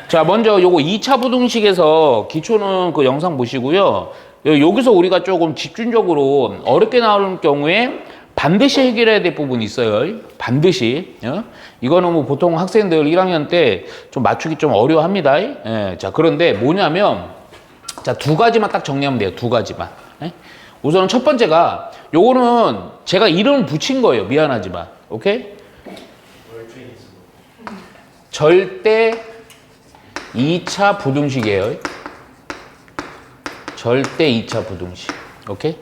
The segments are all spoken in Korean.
자, 먼저 요거 2차 부등식에서 기초는 그 영상 보시고요. 여기서 우리가 조금 집중적으로 어렵게 나오는 경우에 반드시 해결해야 될 부분이 있어요. 반드시. 이거는 뭐 보통 학생들 1학년 때 좀 맞추기 좀 어려워합니다. 예. 자, 그런데 뭐냐면, 자, 두 가지만 딱 정리하면 돼요. 두 가지만. 예? 우선은 첫 번째가, 요거는 제가 이름을 붙인 거예요. 미안하지만. 오케이? 절대 2차 부등식이에요. 절대 2차 부등식. 오케이?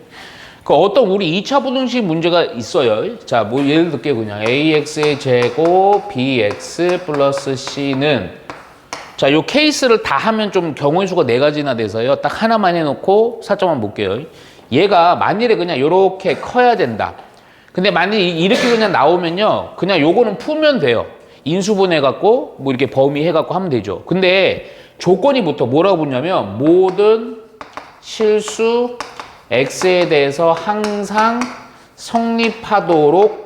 그 어떤 우리 2차 부등식 문제가 있어요. 자, 뭐 예를 들게 그냥 ax의 제곱 bx 플러스 c는 자, 요 케이스를 다 하면 좀 경우의 수가 4가지나 돼서요. 딱 하나만 해놓고 살짝만 볼게요. 얘가 만일에 그냥 요렇게 커야 된다. 근데 만약에 이렇게 그냥 나오면요. 그냥 요거는 풀면 돼요. 인수분 해갖고 뭐 이렇게 범위 해갖고 하면 되죠. 근데 조건이 붙어 뭐라고 붙냐면 모든 실수 x에 대해서 항상 성립하도록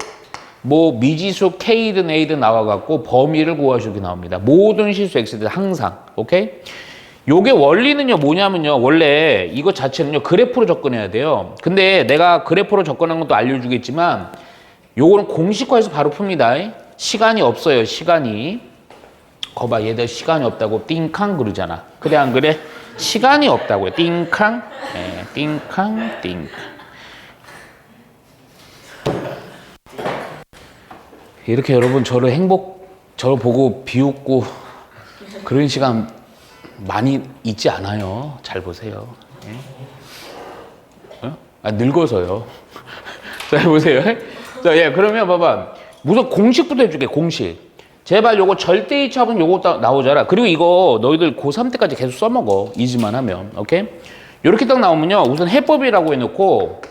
뭐 미지수 k든 a든 나와갖고 범위를 구하시게 나옵니다. 모든 실수 x에 대해서 항상. 오케이? 요게 원리는요 뭐냐면요 원래 이거 자체는요 그래프로 접근해야 돼요. 근데 내가 그래프로 접근한 것도 알려주겠지만 요거는 공식화해서 바로 풉니다. 시간이 없어요. 시간이. 거봐 얘들 시간이 없다고 띵캉 그러잖아. 그래 안 그래? 시간이 없다고요. 띵캉. 네, 띵캉 띵캉. 이렇게 여러분 저를 보고 비웃고 그런 시간 많이 있지 않아요. 잘 보세요. 예? 늙어서요. 자, 보세요. 자, 예, 그러면 봐봐. 우선 공식부터 해줄게, 공식. 제발 요거 절대 2차분 요거 나오잖아. 그리고 이거 너희들 고3 때까지 계속 써먹어. 이지만 하면. 오케이? 요렇게 딱 나오면요. 우선 해법이라고 해놓고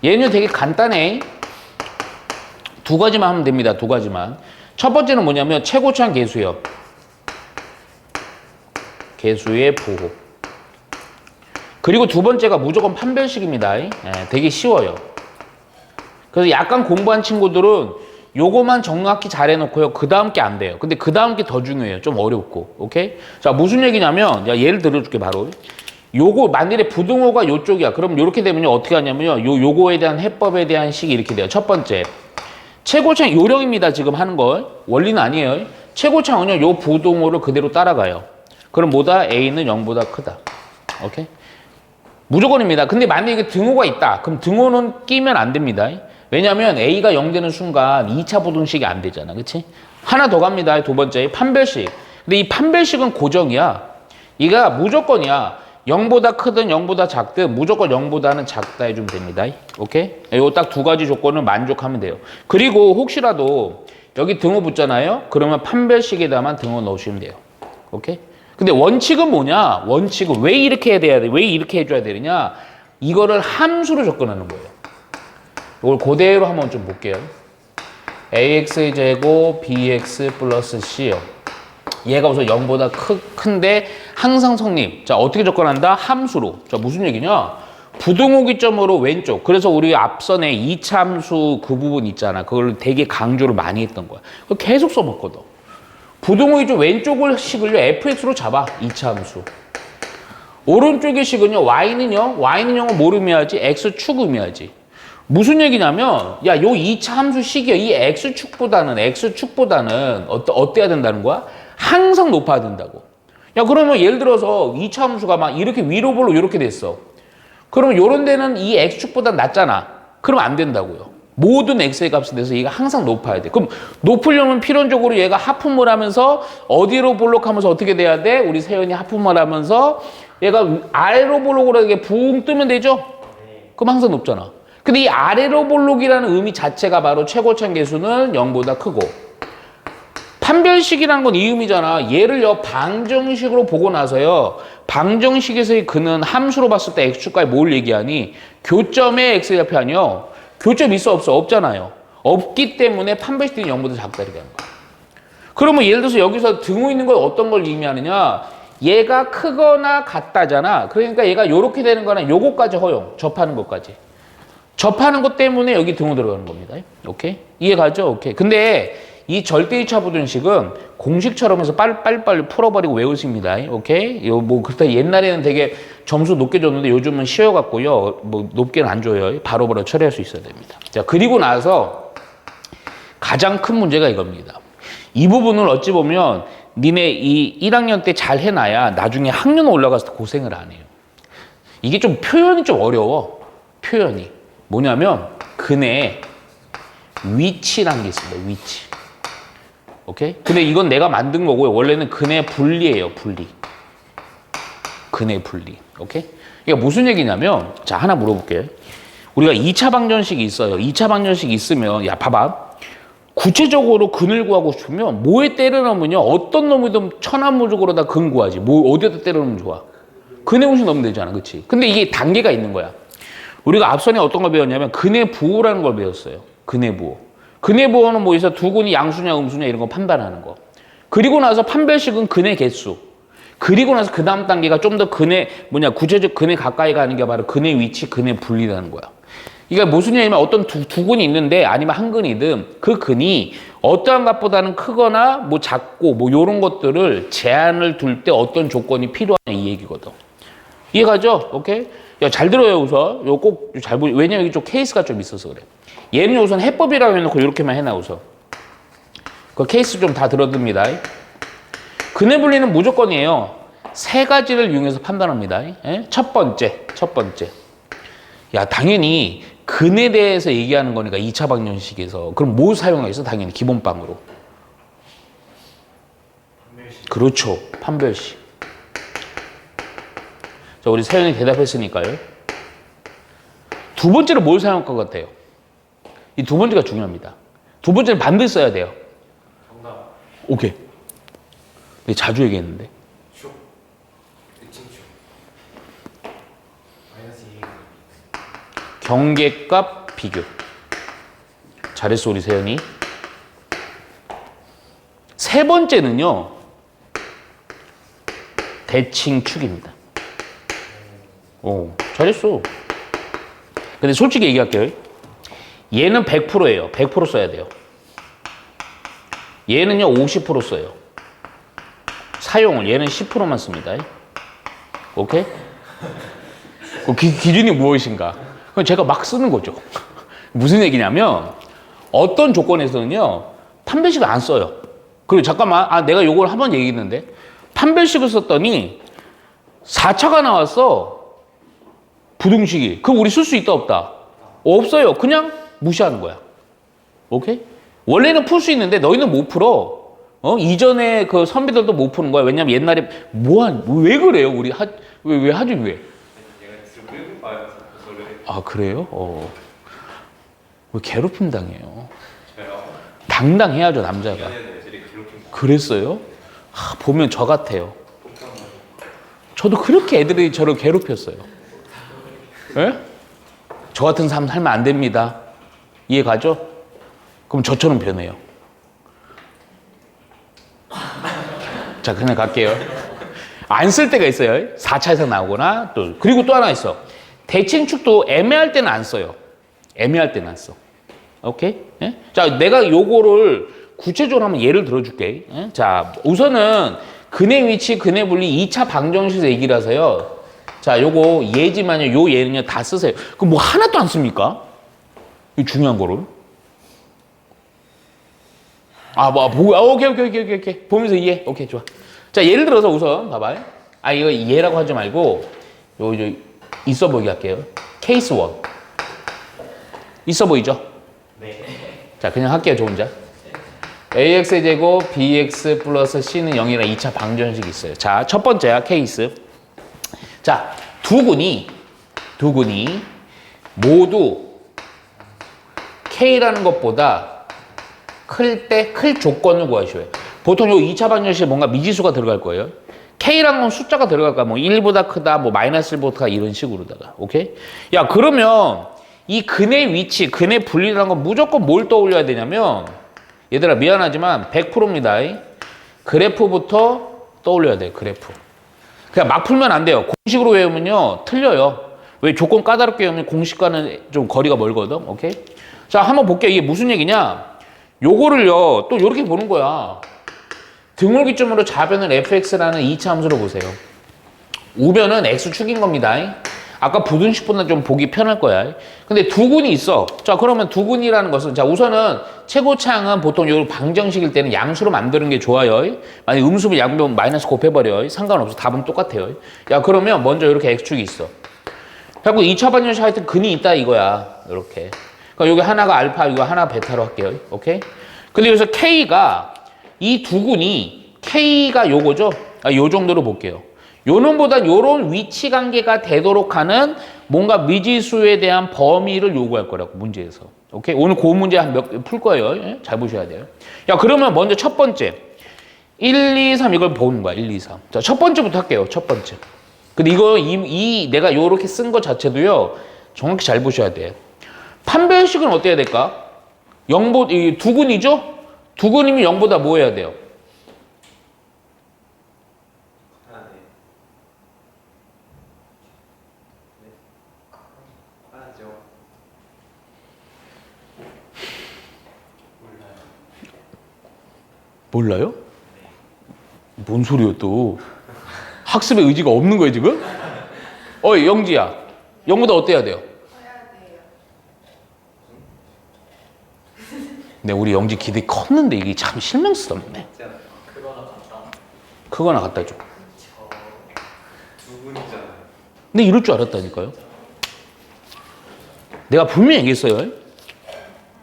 얘는 되게 간단해. 두 가지만 하면 됩니다. 두 가지만. 첫 번째는 뭐냐면 최고차항 계수요. 계수의 보호. 그리고 두 번째가 무조건 판별식입니다. 되게 쉬워요. 그래서 약간 공부한 친구들은 요거만 정확히 잘 해놓고요. 그 다음 게 안 돼요. 근데 그 다음 게 더 중요해요. 좀 어렵고. 오케이? 자, 무슨 얘기냐면, 야, 예를 들어줄게, 바로. 요거, 만일에 부등호가 요쪽이야. 그럼 요렇게 되면요. 어떻게 하냐면요. 요거에 대한 해법에 대한 식이 이렇게 돼요. 첫 번째. 최고차항 요령입니다. 지금 하는 거. 원리는 아니에요. 최고차항은요. 요 부등호를 그대로 따라가요. 그럼 뭐다? A는 0보다 크다. 오케이? 무조건입니다. 근데 만약에 등호가 있다. 그럼 등호는 끼면 안 됩니다. 왜냐면 A가 0 되는 순간 2차 부등식이 안 되잖아. 그치? 하나 더 갑니다. 두 번째, 판별식. 근데 이 판별식은 고정이야. 이가 무조건이야. 0보다 크든 0보다 작든 무조건 0보다는 작다 해주면 됩니다. 오케이? 요 딱 두 가지 조건을 만족하면 돼요. 그리고 혹시라도 여기 등호 붙잖아요? 그러면 판별식에다만 등호 넣으시면 돼요. 오케이? 근데 원칙은 뭐냐? 원칙은 왜 이렇게 해야 돼? 왜 이렇게 해줘야 되느냐? 이거를 함수로 접근하는 거예요. 이걸 그대로 한번 좀 볼게요. ax의 제곱 bx 플러스 c요. 얘가 우선 0보다 큰데 항상 성립. 자, 어떻게 접근한다? 함수로. 자, 무슨 얘기냐? 부등호 기점으로 왼쪽. 그래서 우리 앞선에 2차 함수 그 부분 있잖아. 그걸 되게 강조를 많이 했던 거야. 그걸 계속 써먹거든. 부등호 기점 왼쪽을 식을요. fx로 잡아. 2차 함수. 오른쪽의 식은요. y는요. y는 뭘 의미하지? x축 의미하지. 무슨 얘기냐면 야, 요 2차 함수 식이요. 이 x축보다는 어때야 된다는 거야? 항상 높아야 된다고. 야, 그러면 예를 들어서 2차 함수가 막 이렇게 위로 볼로 이렇게 됐어. 그러면 요런 데는 이 x축보다 낮잖아. 그러면 안 된다고요. 모든 x의 값에 대해서 얘가 항상 높아야 돼. 그럼 높으려면 필연적으로 얘가 하품을 하면서 어디로 볼록하면서 어떻게 돼야 돼? 우리 세연이 하품을 하면서 얘가 아래로 볼록으로 이렇게 붕 뜨면 되죠? 그럼 항상 높잖아. 근데 이 아래로 볼록이라는 의미 자체가 바로 최고차항 계수는 0보다 크고 판별식이라는 건 이 의미잖아. 얘를요 방정식으로 보고 나서요 방정식에서의 그는 함수로 봤을 때 x축까지 뭘 얘기하니? 교점의 x좌표 아니요. 교점 있어 없어? 없잖아요. 없기 때문에 판별식이 0보다 작다 이렇게 하는 거야. 그러면 예를 들어서 여기서 등호 있는 건 어떤 걸 의미하느냐? 얘가 크거나 같다잖아. 그러니까 얘가 요렇게 되는 거나 요거까지 허용. 접하는 것까지. 접하는 것 때문에 여기 등호 들어가는 겁니다. 오케이? 이해 가죠? 오케이. 근데 이 절대 2차 부등식은 공식처럼 해서 빨리빨리 풀어버리고 외우십니다. 오케이? 그렇다 옛날에는 되게 점수 높게 줬는데 요즘은 쉬워갖고요. 뭐 높게는 안 줘요. 바로바로 처리할 수 있어야 됩니다. 자, 그리고 나서 가장 큰 문제가 이겁니다. 이 부분을 어찌 보면 니네 이 1학년 때 잘 해놔야 나중에 학년 올라가서 고생을 안 해요. 이게 좀 표현이 좀 어려워. 표현이. 뭐냐면 근의 위치라는 게 있습니다. 위치. 오케이? 근데 이건 내가 만든 거고요. 원래는 근의 분리예요. 분리. 근의 분리. 오케이? 이게 무슨 얘기냐면 자, 하나 물어볼게요. 우리가 2차 방정식이 있어요. 2차 방정식이 있으면 야, 봐봐. 구체적으로 근을 구하고 싶으면 뭐에 때려 넣으면요. 어떤 놈이든 천하무적으로 다 근 구하지. 어디에다 때려 넣으면 좋아. 근의 공식 넣으면 되잖아. 그치? 근데 이게 단계가 있는 거야. 우리가 앞선에 어떤 걸 배웠냐면 근의 부호라는 걸 배웠어요. 근의 부호. 근의 부호는 뭐 있어? 두 근이 양수냐 음수냐 이런 거 판단하는 거. 그리고 나서 판별식은 근의 개수. 그리고 나서 그 다음 단계가 좀 더 근의 구체적 근에 가까이 가는 게 바로 근의 위치, 근의 분리라는 거야. 이게 무슨 얘기냐면 어떤 두 근이 있는데 아니면 한 근이든 그 근이 어떠한 값보다는 크거나 뭐 작고 뭐 요런 것들을 제한을 둘 때 어떤 조건이 필요하냐 이 얘기거든. 이해가죠? 오케이? 야, 잘 들어요, 우선. 요 꼭 잘 보지. 왜냐면 이게 좀 케이스가 좀 있어서 그래. 얘는 우선 해법이라고 해놓고 이렇게만 해놔, 우선. 그 케이스 좀 다 들어듭니다. 근의 분리는 무조건이에요. 세 가지를 이용해서 판단합니다. 예? 첫 번째. 야, 당연히 근에 대해서 얘기하는 거니까 2차 방정식에서. 그럼 뭐 사용하겠어? 당연히 기본빵으로. 그렇죠. 판별식. 자, 우리 세연이 대답했으니까요. 두 번째로 뭘 사용할 것 같아요? 이 두 번째가 중요합니다. 두 번째는 반드시 써야 돼요. 정답. 오케이. 근데 자주 얘기했는데. 슈. 대칭슈. 마이너스 2. 경계값 비교. 잘했어, 우리 세연이. 세 번째는요. 대칭축입니다. 오, 잘했어. 근데 솔직히 얘기할게요. 얘는 100%예요. 100% 써야 돼요. 얘는요, 50% 써요. 사용을. 얘는 10%만 씁니다. 오케이? 그 기준이 무엇인가? 그건 제가 막 쓰는 거죠. 무슨 얘기냐면, 어떤 조건에서는요, 판별식을 안 써요. 그리고 잠깐만, 내가 요걸 한번 얘기했는데, 판별식을 썼더니, 4차가 나왔어. 부등식이. 그럼 우리 쓸 수 있다, 없다? 없어요. 그냥 무시하는 거야. 오케이? 원래는 풀 수 있는데 너희는 못 풀어. 이전에 그 선배들도 못 푸는 거야. 왜냐면 옛날에 왜 그래요? 우리 왜 하지 왜? 얘가 지금 봐요. 아, 그래요? 왜 괴롭힘 당해요? 저요. 당당해야죠, 남자가. 애들이 괴롭힌 거. 그랬어요? 보면 저 같아요. 저도 그렇게 애들이 저를 괴롭혔어요. 예? 저 같은 삶 살면 안 됩니다. 이해 가죠? 그럼 저처럼 변해요. 자, 그냥 갈게요. 안 쓸 때가 있어요. 4차 이상 나오거나 또. 그리고 또 하나 있어. 대칭축도 애매할 때는 안 써요. 애매할 때는 안 써. 오케이? 예? 자, 내가 요거를 구체적으로 한번 예를 들어줄게. 예? 자, 우선은 근의 위치, 근의 분리 2차 방정식에서 얘기를 하세요. 자, 요거 예지만요. 요 예는요 다 쓰세요. 그럼 뭐 하나도 안 씁니까? 이 중요한 거를. 오케이. 보면서 이해. 오케이, 좋아. 자, 예를 들어서 우선 봐봐요. 이거 예라고 하지 말고 요 있어 보이게 할게요. 케이스 1. 있어 보이죠? 네. 자, 그냥 할게요, 저 혼자. AX의 제곱 BX 플러스 C는 0이라 2차 방정식이 있어요. 자, 첫 번째야, 케이스. 자, 두 근이 모두 K라는 것보다 클 조건을 구하셔요. 보통 요 2차 방정식에 뭔가 미지수가 들어갈 거예요. K라는 건 숫자가 들어갈 거야. 뭐 1보다 크다, 뭐 마이너스 1보다 크다, 이런 식으로다가. 오케이? 야, 그러면 이 근의 위치, 근의 분리라는 건 무조건 뭘 떠올려야 되냐면, 얘들아, 미안하지만 100%입니다. 그래프부터 떠올려야 돼요, 그래프. 그냥 막 풀면 안 돼요. 공식으로 외우면요, 틀려요. 왜 조건 까다롭게 외우면 공식과는 좀 거리가 멀거든. 오케이? 자, 한번 볼게요. 이게 무슨 얘기냐? 요거를요 또 이렇게 보는 거야. 등호 기점으로 좌변을 fx라는 2차 함수로 보세요. 우변은 x축인 겁니다. 아까 부등식보다 좀 보기 편할 거야. 근데 두근이 있어. 자, 그러면 두근이라는 것은, 자, 우선은 최고차항은 보통 요 방정식일 때는 양수로 만드는 게 좋아요. 만약 음수를 양변 마이너스 곱해버려. 상관없어. 답은 똑같아요. 야, 그러면 먼저 이렇게 x축이 있어. 그리고 2차 방정식 하여튼 근이 있다 이거야. 이렇게. 그러니까 여기 하나가 알파, 이거 하나 베타로 할게요. 오케이? 근데 여기서 k가, 이 두근이, k가 요거죠? 요 정도로 볼게요. 요놈보다 요런 위치 관계가 되도록 하는 뭔가 미지수에 대한 범위를 요구할 거라고 문제에서. 오케이? 오늘 그 문제 한 몇 풀 거예요. 예? 잘 보셔야 돼요. 야, 그러면 먼저 첫 번째 1, 2, 3 이걸 보는 거야. 1, 2, 3. 자, 첫 번째부터 할게요. 첫 번째. 근데 이거 내가 요렇게 쓴 거 자체도요. 정확히 잘 보셔야 돼. 판별식은 어때야 될까? 이 두근이죠? 두근이면 0보다 뭐 해야 돼요? 몰라요? 뭔 소리야 또? 학습의 의지가 없는 거예요 지금? 어이 영지야, 0보다 어때야 돼요? 네, 우리 영지 기대 컸는데 이게 참 실망스럽네. 크거나 같다죠. 두근이잖아요. 근데 이럴 줄 알았다니까요. 내가 분명히 얘기했어요.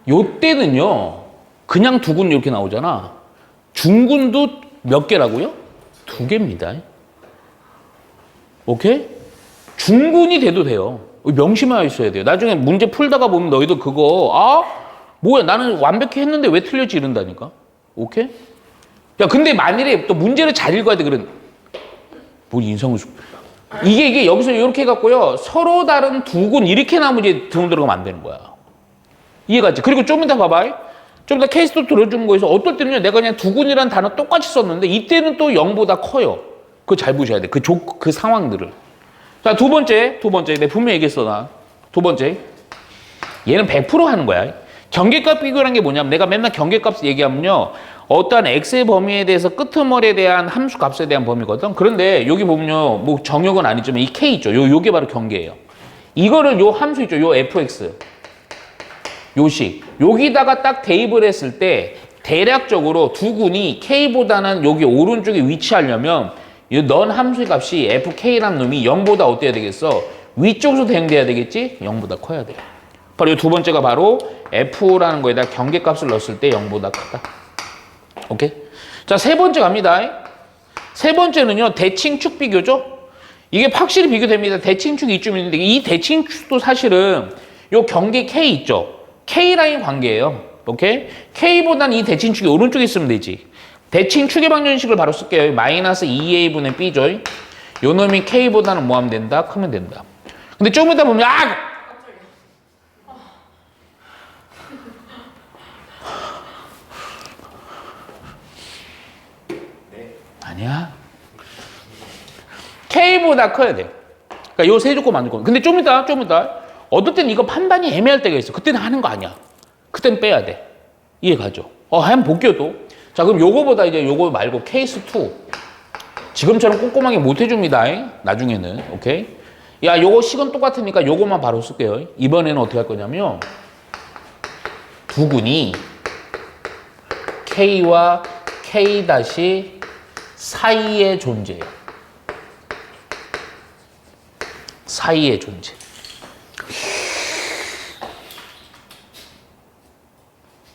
요때는요 그냥 두근 이렇게 나오잖아. 중근도 몇 개라고요? 2개입니다. 오케이? 중근이 돼도 돼요. 명심하여 있어야 돼요. 나중에 문제 풀다가 보면 너희도 그거 뭐야 나는 완벽히 했는데 왜 틀렸지 이런다니까. 오케이? 야 근데 만일에 또 문제를 잘 읽어야 돼. 그런 뭐 인상을 이게 여기서 이렇게 해갖고요 서로 다른 두근 이렇게 나오면 이제 등 들어가면 안 되는 거야. 이해가지? 그리고 좀 이따 봐봐. 좀 이따 케이스도 들어준 거에서 어떨 때는요 내가 그냥 두근이라는 단어 똑같이 썼는데 이때는 또 0보다 커요. 그거 잘 보셔야 돼. 그 상황들을. 자, 두 번째 내가 분명히 얘기했어. 나 두 번째 얘는 100% 하는 거야. 경계값 비교라는 게 뭐냐면 내가 맨날 경계값 얘기하면요 어떠한 x의 범위에 대해서 끄트머리에 대한 함수 값에 대한 범위거든. 그런데 여기 보면요 뭐 정역은 아니지만 이 k 있죠. 요게 바로 경계예요. 이거를 요 함수 있죠. 요 fx 요식 여기다가 딱 대입을 했을 때 대략적으로 두근이 k보다는 여기 오른쪽에 위치하려면 이 넌 함수의 값이 fk라는 놈이 0보다 어때야 되겠어? 위쪽에서 대응돼야 되겠지? 0보다 커야 돼. 바로 이 두 번째가 바로 f라는 거에다 경계값을 넣었을 때 0보다 크다. 오케이? 자, 세 번째 갑니다. 세 번째는요 대칭축 비교죠. 이게 확실히 비교됩니다. 대칭축이 이쯤 있는데 이 대칭축도 사실은 요 경계 k 있죠. K라인 관계예요. 오케이? K보다는 이 대칭축이 오른쪽에 있으면 되지. 대칭축의 방정식을 바로 쓸게요. 마이너스 2a분의 b죠. 요 놈이 K보다는 뭐 하면 된다? 크면 된다. 근데 조금 이따 보면 아니야. K보다 커야 돼. 그러니까 요 세 조건 만들 거야. 근데 좀 이따 어떨 때는 이거 판단이 애매할 때가 있어. 그때는 하는 거 아니야. 그때는 빼야 돼. 이해 가죠? 한번 볼게요, 또. 자, 그럼 요거보다 이제 요거 말고 케이스 2. 지금처럼 꼼꼼하게 못 해줍니다. 나중에는. 오케이? 야, 요거 식은 똑같으니까 요거만 바로 쓸게요. 이번에는 어떻게 할 거냐면, 두근이 K와 K 다시 사이에 존재해요. 사이의 존재.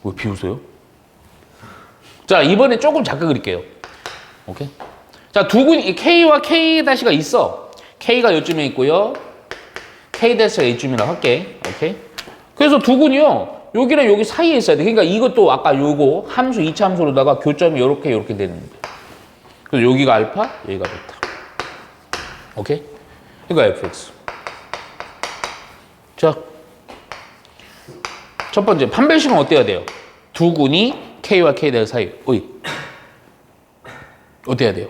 왜 비웃어요? 자, 이번에 조금 작게 그릴게요. 오케이? 자, 두근이 K와 K-가 있어. K가 요쯤에 있고요. K-가 이쯤이라고 할게. 오케이? 그래서 두근이요. 여기랑 여기 사이에 있어야 돼. 그러니까 이것도 아까 요거 함수 2차 함수로다가 교점이 요렇게 되는 거예요. 그래서 여기가 알파, 여기가 베타. 오케이? 그러니까 fx. 자, 첫 번째 판별식은 어때야 돼요? 두근이 K와 K 사이. 어때야 돼요?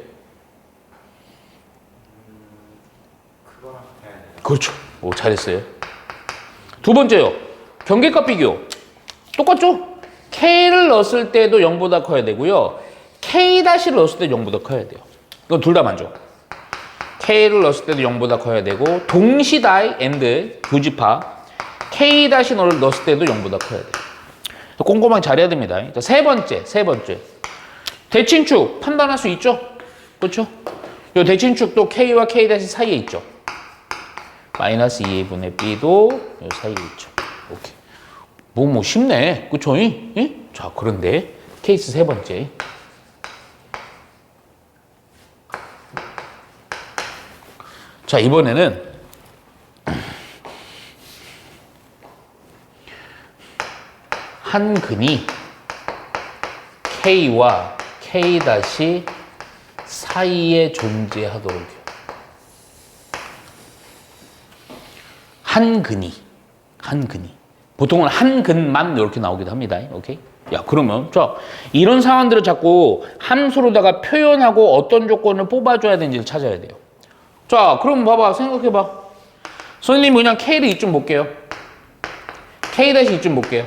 그거랑 같아야 돼요. 그렇죠. 오, 잘했어요. 두 번째요. 경계값 비교. 똑같죠? K를 넣었을 때도 0보다 커야 되고요. K-를 넣었을 때도 0보다 커야 돼요. 이건 둘 다 만족. K를 넣었을 때도 0보다 커야 되고 동시다이 and 교집합 K-를 넣었을 때도 0보다 커야 돼요. 꼼꼼하게 잘해야 됩니다. 자, 세 번째. 대칭축 판단할 수 있죠? 그렇죠? 이 대칭축도 K와 K- 사이에 있죠. 마이너스 2분의 B도 이 사이에 있죠. 오케이. 뭐 쉽네. 그쵸? 예? 자, 그런데 케이스 세 번째. 자, 이번에는 한 근이 K와 K- 사이에 존재하도록 해요. 한 근이. 보통은 한 근만 이렇게 나오기도 합니다. 오케이? 야, 그러면 자, 이런 상황들을 자꾸 함수로다가 표현하고 어떤 조건을 뽑아줘야 되는지를 찾아야 돼요. 자, 그럼 봐봐. 생각해봐. 선생님 그냥 K를 이쯤 볼게요. K- 이쯤 볼게요.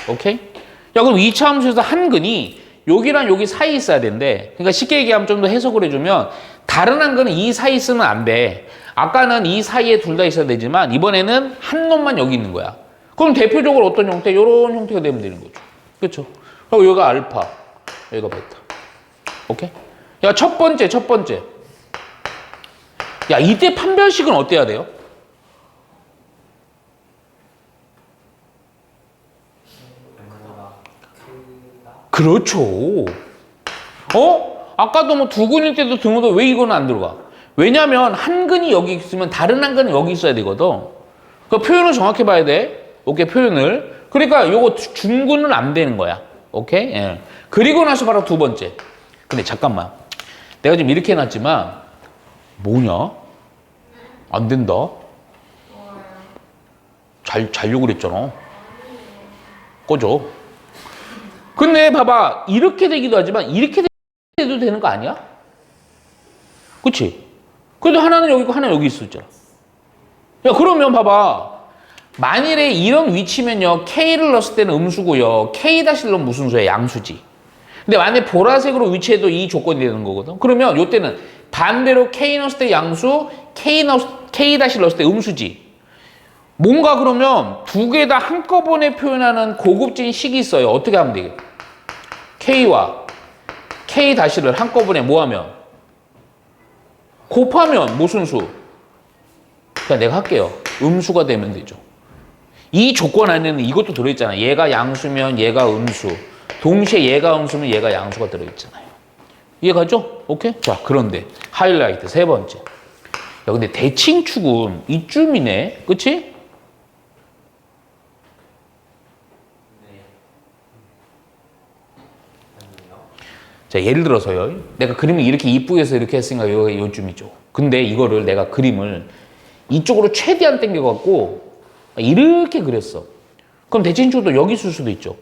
오케이? 야, 그럼 2차 함수에서 한 근이 여기랑 여기 사이에 있어야 된대. 그러니까 쉽게 얘기하면 좀 더 해석을 해주면 다른 한 근은 이 사이에 있으면 안 돼. 아까는 이 사이에 둘 다 있어야 되지만 이번에는 한 놈만 여기 있는 거야. 그럼 대표적으로 어떤 형태? 이런 형태가 되면 되는 거죠. 그렇죠? 그리고 여기가 알파, 여기가 베타. 오케이? 야, 첫 번째. 야, 이때 판별식은 어때야 돼요? 그렇죠. 아까도 뭐 두 근일 때도 등호도 왜 이거는 안 들어가? 왜냐면 한 근이 여기 있으면 다른 한 근은 여기 있어야 되거든. 그 표현을 정확히 봐야 돼. 오케이, 표현을. 그러니까 요거 중근은 안 되는 거야. 오케이? 예. 그리고 나서 바로 두 번째. 근데 잠깐만. 내가 지금 이렇게 해놨지만 뭐냐? 안 된다. 자려고 그랬잖아. 꺼져. 근데 봐봐. 이렇게 되기도 하지만 이렇게 돼도 되는 거 아니야? 그치? 그래도 하나는 여기 있고 하나는 여기 있었잖아. 야, 그러면 봐봐. 만일에 이런 위치면요. K를 넣었을 때는 음수고요. K- 넣으면 무슨 수야? 양수지. 근데 만약에 보라색으로 위치해도 이 조건이 되는 거거든. 그러면 이때는 반대로 K 넣었을 때 양수, K- 넣었을 때 음수지. 뭔가 그러면 두 개 다 한꺼번에 표현하는 고급진 식이 있어요. 어떻게 하면 되게? K와 K-를 한꺼번에 뭐 하면? 곱하면 무슨 수? 그냥 내가 할게요. 음수가 되면 되죠. 이 조건 안에는 이것도 들어있잖아. 얘가 양수면 얘가 음수. 동시에 얘가 음수면 얘가 양수가 들어있잖아요. 이해가죠? 오케이? 자, 그런데 하이라이트 세 번째. 야, 근데 대칭축은 이쯤이네. 그치? 자, 예를 들어서요. 내가 그림을 이렇게 이쁘게 해서 이렇게 했으니까 요쯤이죠. 근데 이거를 내가 그림을 이쪽으로 최대한 당겨갖고 이렇게 그렸어. 그럼 대칭축도 여기 있을 수도 있죠.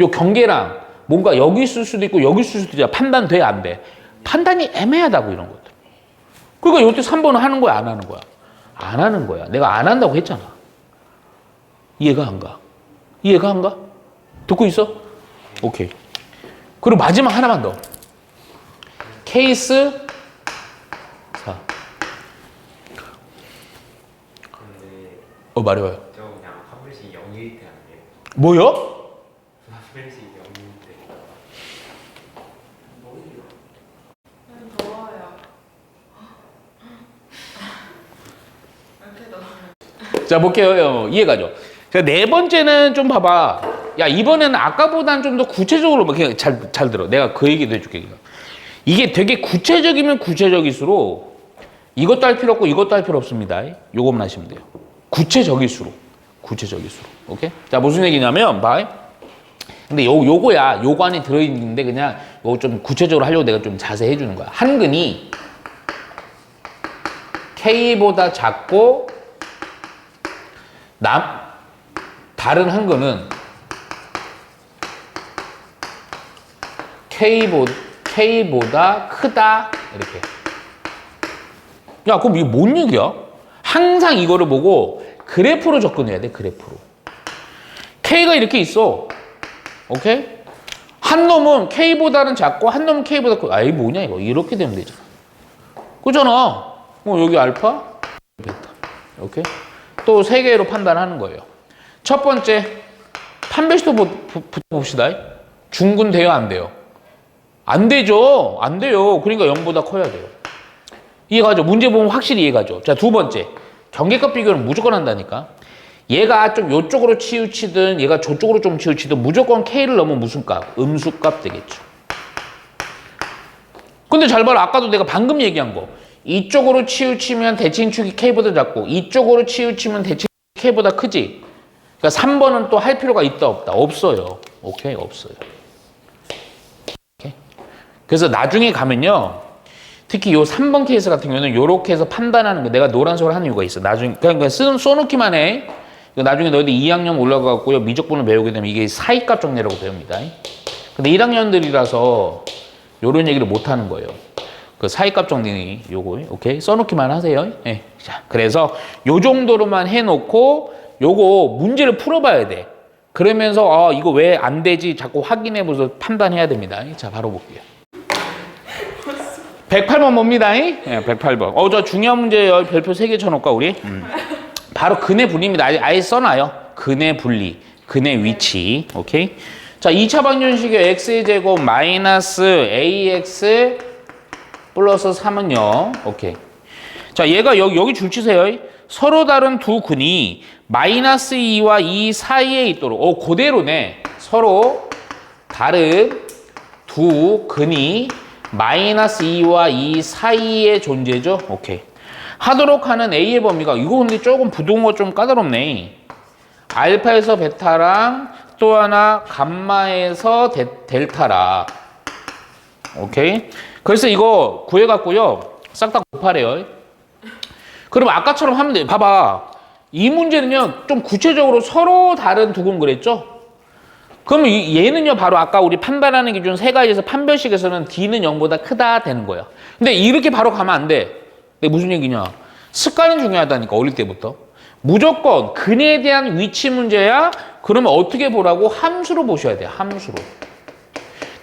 요 경계랑 뭔가 여기 있을 수도 있고 여기 있을 수도 있잖아. 판단돼, 안 돼? 판단이 애매하다고 이런 것들. 그러니까 요때 3번은 하는 거야, 안 하는 거야? 안 하는 거야. 내가 안 한다고 했잖아. 이해가 안 가? 듣고 있어? 오케이. 그리고 마지막 하나만 더. 케이스 4. 말해봐요. 저 그냥 한 번씩 0일 때 안 돼요. 뭐요? 한 번씩 0일 때. 더워요. 이렇게 더워요. 자, 볼게요. 이해가죠? 자, 네 번째는 좀 봐봐. 야, 이번에는 아까보다는 좀 더 구체적으로, 그냥 잘 들어. 내가 그 얘기도 해줄게. 이게 되게 구체적이면 구체적일수록 이것도 할 필요 없고 이것도 할 필요 없습니다. 요것만 하시면 돼요. 구체적일수록. 오케이? 자, 무슨 얘기냐면, 봐. 근데 요거야. 요거 안에 들어있는데 그냥 요거 좀 구체적으로 하려고 내가 좀 자세히 해주는 거야. 한 근이 K보다 작고 다른 한 근은 K보다 크다. 이렇게. 야, 그럼 이게 뭔 얘기야? 항상 이거를 보고 그래프로 접근해야 돼, 그래프로. K가 이렇게 있어. 오케이? 한 놈은 K보다는 작고 한 놈은 K보다 크고 아이 뭐냐 이거 이렇게 되면 되잖아. 그잖아. 여기 알파, 베타. 오케이? 또 세 개로 판단하는 거예요. 첫 번째 판별식도 봅시다. 중근 돼요 안 돼요? 안 되죠. 안 돼요. 그러니까 0보다 커야 돼요. 이해가죠? 문제 보면 확실히 이해가죠. 자, 두 번째. 경계값 비교는 무조건 한다니까. 얘가 좀 요쪽으로 치우치든 얘가 저쪽으로 좀 치우치든 무조건 K를 넘으면 무슨 값? 음수값 되겠죠. 근데 잘 봐라. 아까도 내가 방금 얘기한 거. 이쪽으로 치우치면 대칭축이 K보다 작고 이쪽으로 치우치면 대칭축이 K보다 크지. 그러니까 3번은 또 할 필요가 있다 없다? 없어요. 오케이? 없어요. 오케이? 그래서 나중에 가면요. 특히 요 3번 케이스 같은 경우는 요렇게 해서 판단하는 거 내가 노란색으로 하는 이유가 있어. 나중에 그냥 써놓기만 해. 나중에 너희들 2학년 올라가고요. 미적분을 배우게 되면 이게 사이값 정리라고 배웁니다. 근데 1학년들이라서 요런 얘기를 못 하는 거예요. 그 사이값 정리 요거 오케이 써놓기만 하세요. 네. 자, 그래서 요 정도로만 해놓고 요거 문제를 풀어봐야 돼. 그러면서 이거 왜 안 되지 자꾸 확인해보면서 판단해야 됩니다. 자, 바로 볼게요. 108번 뭡니다. 네, 108번. 저 중요한 문제예요. 별표 3개 쳐놓을까 우리? 바로 근의 분리입니다. 아예 써놔요. 근의 분리, 근의 위치. 오케이. 자, 2차 방정식의 x의 제곱 마이너스 ax 플러스 3은 0. 오케이. 자, 얘가 여기 줄 치세요. 서로 다른 두 근이 마이너스 2와 2 사이에 있도록. 그대로네. 서로 다른 두 근이 마이너스 2와 2 사이에 존재죠. 오케이. 하도록 하는 A의 범위가 이거 근데 조금 부동어 좀 까다롭네. 알파에서 베타랑 또 하나 감마에서 델타라. 오케이. 그래서 이거 구해갖고요. 싹 다 곱하래요. 그럼 아까처럼 하면 돼. 봐봐. 이 문제는요. 좀 구체적으로 서로 다른 두근 그랬죠? 그럼 얘는요. 바로 아까 우리 판단하는 기준 세 가지에서 판별식에서는 D는 0보다 크다 되는 거야. 근데 이렇게 바로 가면 안 돼. 근데 무슨 얘기냐. 습관이 중요하다니까. 어릴 때부터. 무조건 근에 대한 위치 문제야. 그러면 어떻게 보라고? 함수로 보셔야 돼. 함수로.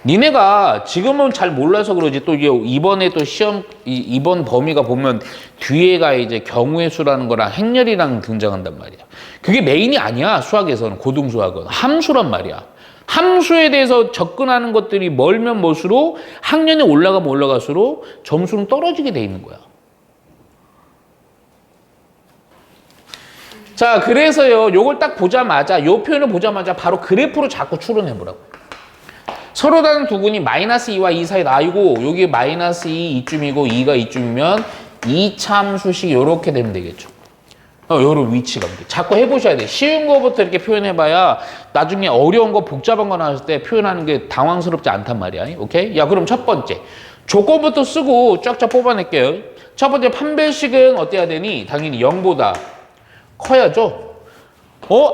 니네가 지금은 잘 몰라서 그러지 또 이번에 또 시험 이번 범위가 보면 뒤에가 이제 경우의 수라는 거랑 행렬이랑 등장한단 말이야. 그게 메인이 아니야. 수학에서는 고등수학은 함수란 말이야. 함수에 대해서 접근하는 것들이 멀면 멀수록 학년이 올라가면 올라갈수록 점수는 떨어지게 돼 있는 거야. 자, 그래서요. 요걸 딱 보자마자 요 표현을 보자마자 바로 그래프로 자꾸 추론해 보라고. 서로 다른 두 근이 마이너스 2와 2 사이다. 아이고 여기 마이너스 2 이쯤이고 2가 이쯤이면 이참수식 요렇게 되면 되겠죠. 요런 위치가. 자꾸 해보셔야 돼. 쉬운 거부터 이렇게 표현해봐야 나중에 어려운 거 복잡한 거 나왔을 때 표현하는 게 당황스럽지 않단 말이야. 오케이? 야, 그럼 첫 번째 조건부터 쓰고 쫙쫙 뽑아낼게요. 첫 번째 판별식은 어때야 되니? 당연히 0보다 커야죠.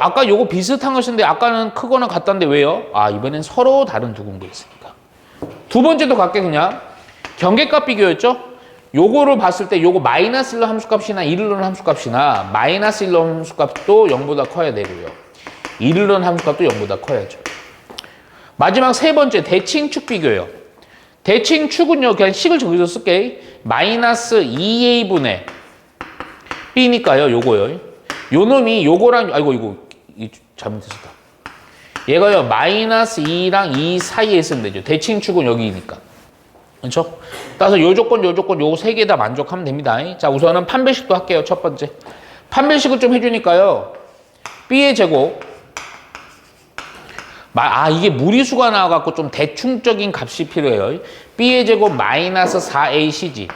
아까 요거 비슷한 것인데 아까는 크거나 같다는데 왜요? 이번엔 서로 다른 두 근거 있으니까. 두 번째도 갈게 그냥. 경계값 비교였죠? 요거를 봤을 때 요거 마이너스 1로 함수값이나 1을 넣은 함수값이나 마이너스 1로 함수값도 0보다 커야 되고요. 1을 넣은 함수값도 0보다 커야죠. 마지막 세 번째 대칭축 비교요. 대칭축은요. 그냥 식을 저기서 쓸게. 마이너스 2a분의 b니까요. 요거요. 요 놈이 요거랑 이거 잘못했었다. 얘가요 마이너스 2랑 2 사이에 쓰면 되죠. 대칭축은 여기니까. 그렇죠? 따라서 요 조건 요거 세 개 다 만족하면 됩니다. 자, 우선은 판별식도 할게요. 첫 번째 판별식을 좀 해주니까요. b의 제곱 이게 무리수가 나와갖고 좀 대충적인 값이 필요해요. b의 제곱 마이너스 4ac지.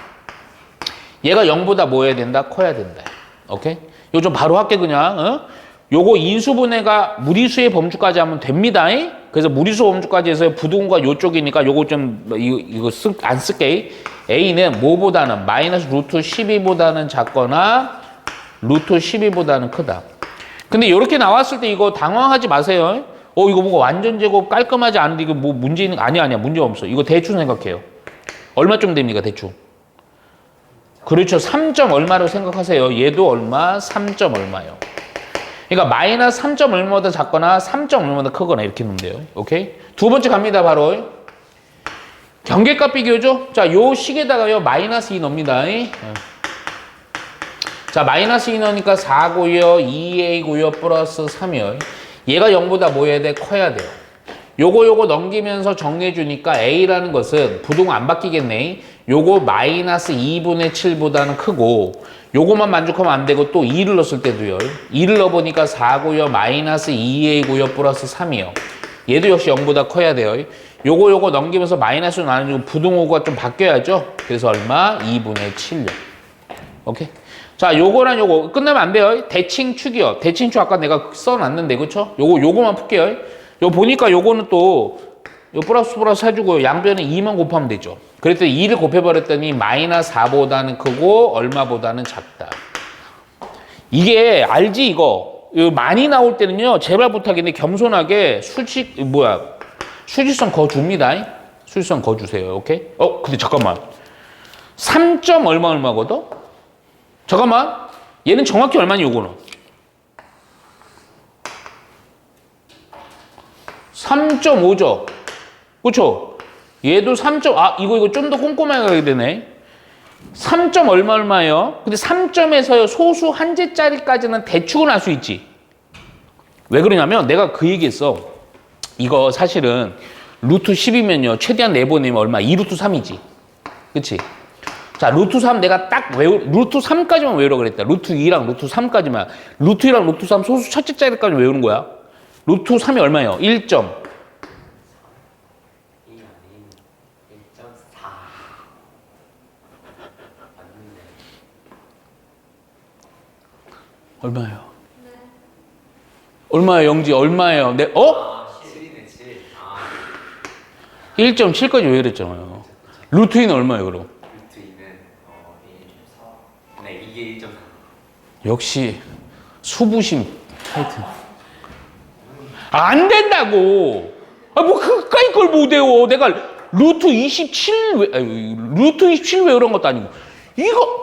얘가 0보다 뭐 해야 된다? 커야 된다. 오케이? 요 좀 바로 할게 그냥. 요거 인수분해가 무리수의 범주까지 하면 됩니다. 그래서 무리수 범주까지 해서 부등호가 요쪽이니까 요거 좀 이거 안 쓸게. a는 뭐보다는 마이너스 루트 12보다는 작거나 루트 12보다는 크다. 근데 이렇게 나왔을 때 이거 당황하지 마세요. 이거 뭐가 완전 제곱 깔끔하지 않은데 이거 뭐 문제 있는 아니야 문제 없어. 이거 대충 생각해요. 얼마쯤 됩니까 대충? 그렇죠. 3점 얼마로 생각하세요. 얘도 얼마? 3점 얼마요. 그러니까 마이너스 3점 얼마보다 작거나 3점 얼마보다 크거나 이렇게 놓으면 돼요. 오케이? 두 번째 갑니다. 바로 경계값 비교죠. 자, 요 식에다가요 마이너스 2 넣습니다. 자, 마이너스 2 넣으니까 4고요 2a고요 플러스 3이요. 얘가 0보다 뭐 해야 돼? 커야 돼요. 요거 넘기면서 정리해 주니까 a라는 것은 부동 안 바뀌겠네. 요거 마이너스 2분의 7보다는 크고, 요거만 만족하면 안 되고 또 2를 넣었을 때도요. 2를 넣어보니까 4고요 마이너스 2a고요 플러스 3이요. 얘도 역시 0보다 커야 돼요. 요거 넘기면서 마이너스로 나누고 부동호가 좀 바뀌어야죠. 그래서 얼마? 2분의 7요. 오케이? 자, 요거랑 요거 끝나면 안 돼요. 대칭축이요. 대칭축 아까 내가 써놨는데, 그쵸? 요거만 풀게요. 요 보니까 요거는 또 요 플러스 해주고 양변에 2만 곱하면 되죠. 그랬더니 2를 곱해버렸더니 마이너스 4보다는 크고 얼마보다는 작다. 이게 알지 이거? 많이 나올 때는요. 제발 부탁인데 겸손하게 수직선 거 줍니다. 수직선 거 주세요. 오케이? 근데 잠깐만. 3점 얼마거든? 잠깐만. 얘는 정확히 얼마니 요거는? 3.5죠. 그쵸? 얘도 3점, 이거 좀 더 꼼꼼하게 가게 되네. 3점 얼마예요? 근데 3점에서요, 소수 한 제짜리까지는 대충은 알 수 있지. 왜 그러냐면, 내가 그 얘기했어. 이거 사실은, 루트 10이면요, 최대한 내보내면 얼마? 2루트 3이지. 그치? 자, 루트 3 내가 루트 3까지만 외우라고 그랬다. 루트 2랑 루트 3까지만. 루트 2랑 루트 3 소수 첫째 자리까지 외우는 거야. 루트 3이 얼마예요? 1점. 1.4 맞는데. 얼마예요? 네. 얼마예요, 영지? 얼마예요? 7이네 7. 1.7까지 왜 그랬잖아요. 루트 2는 얼마예요, 그럼? 루트 2는 1.4. 네, 이게 1.4. 역시 수부심. 하여튼 안 된다고. 뭐 그까이 걸 못 외워. 내가 루트 27 외우란 것도 아니고. 이거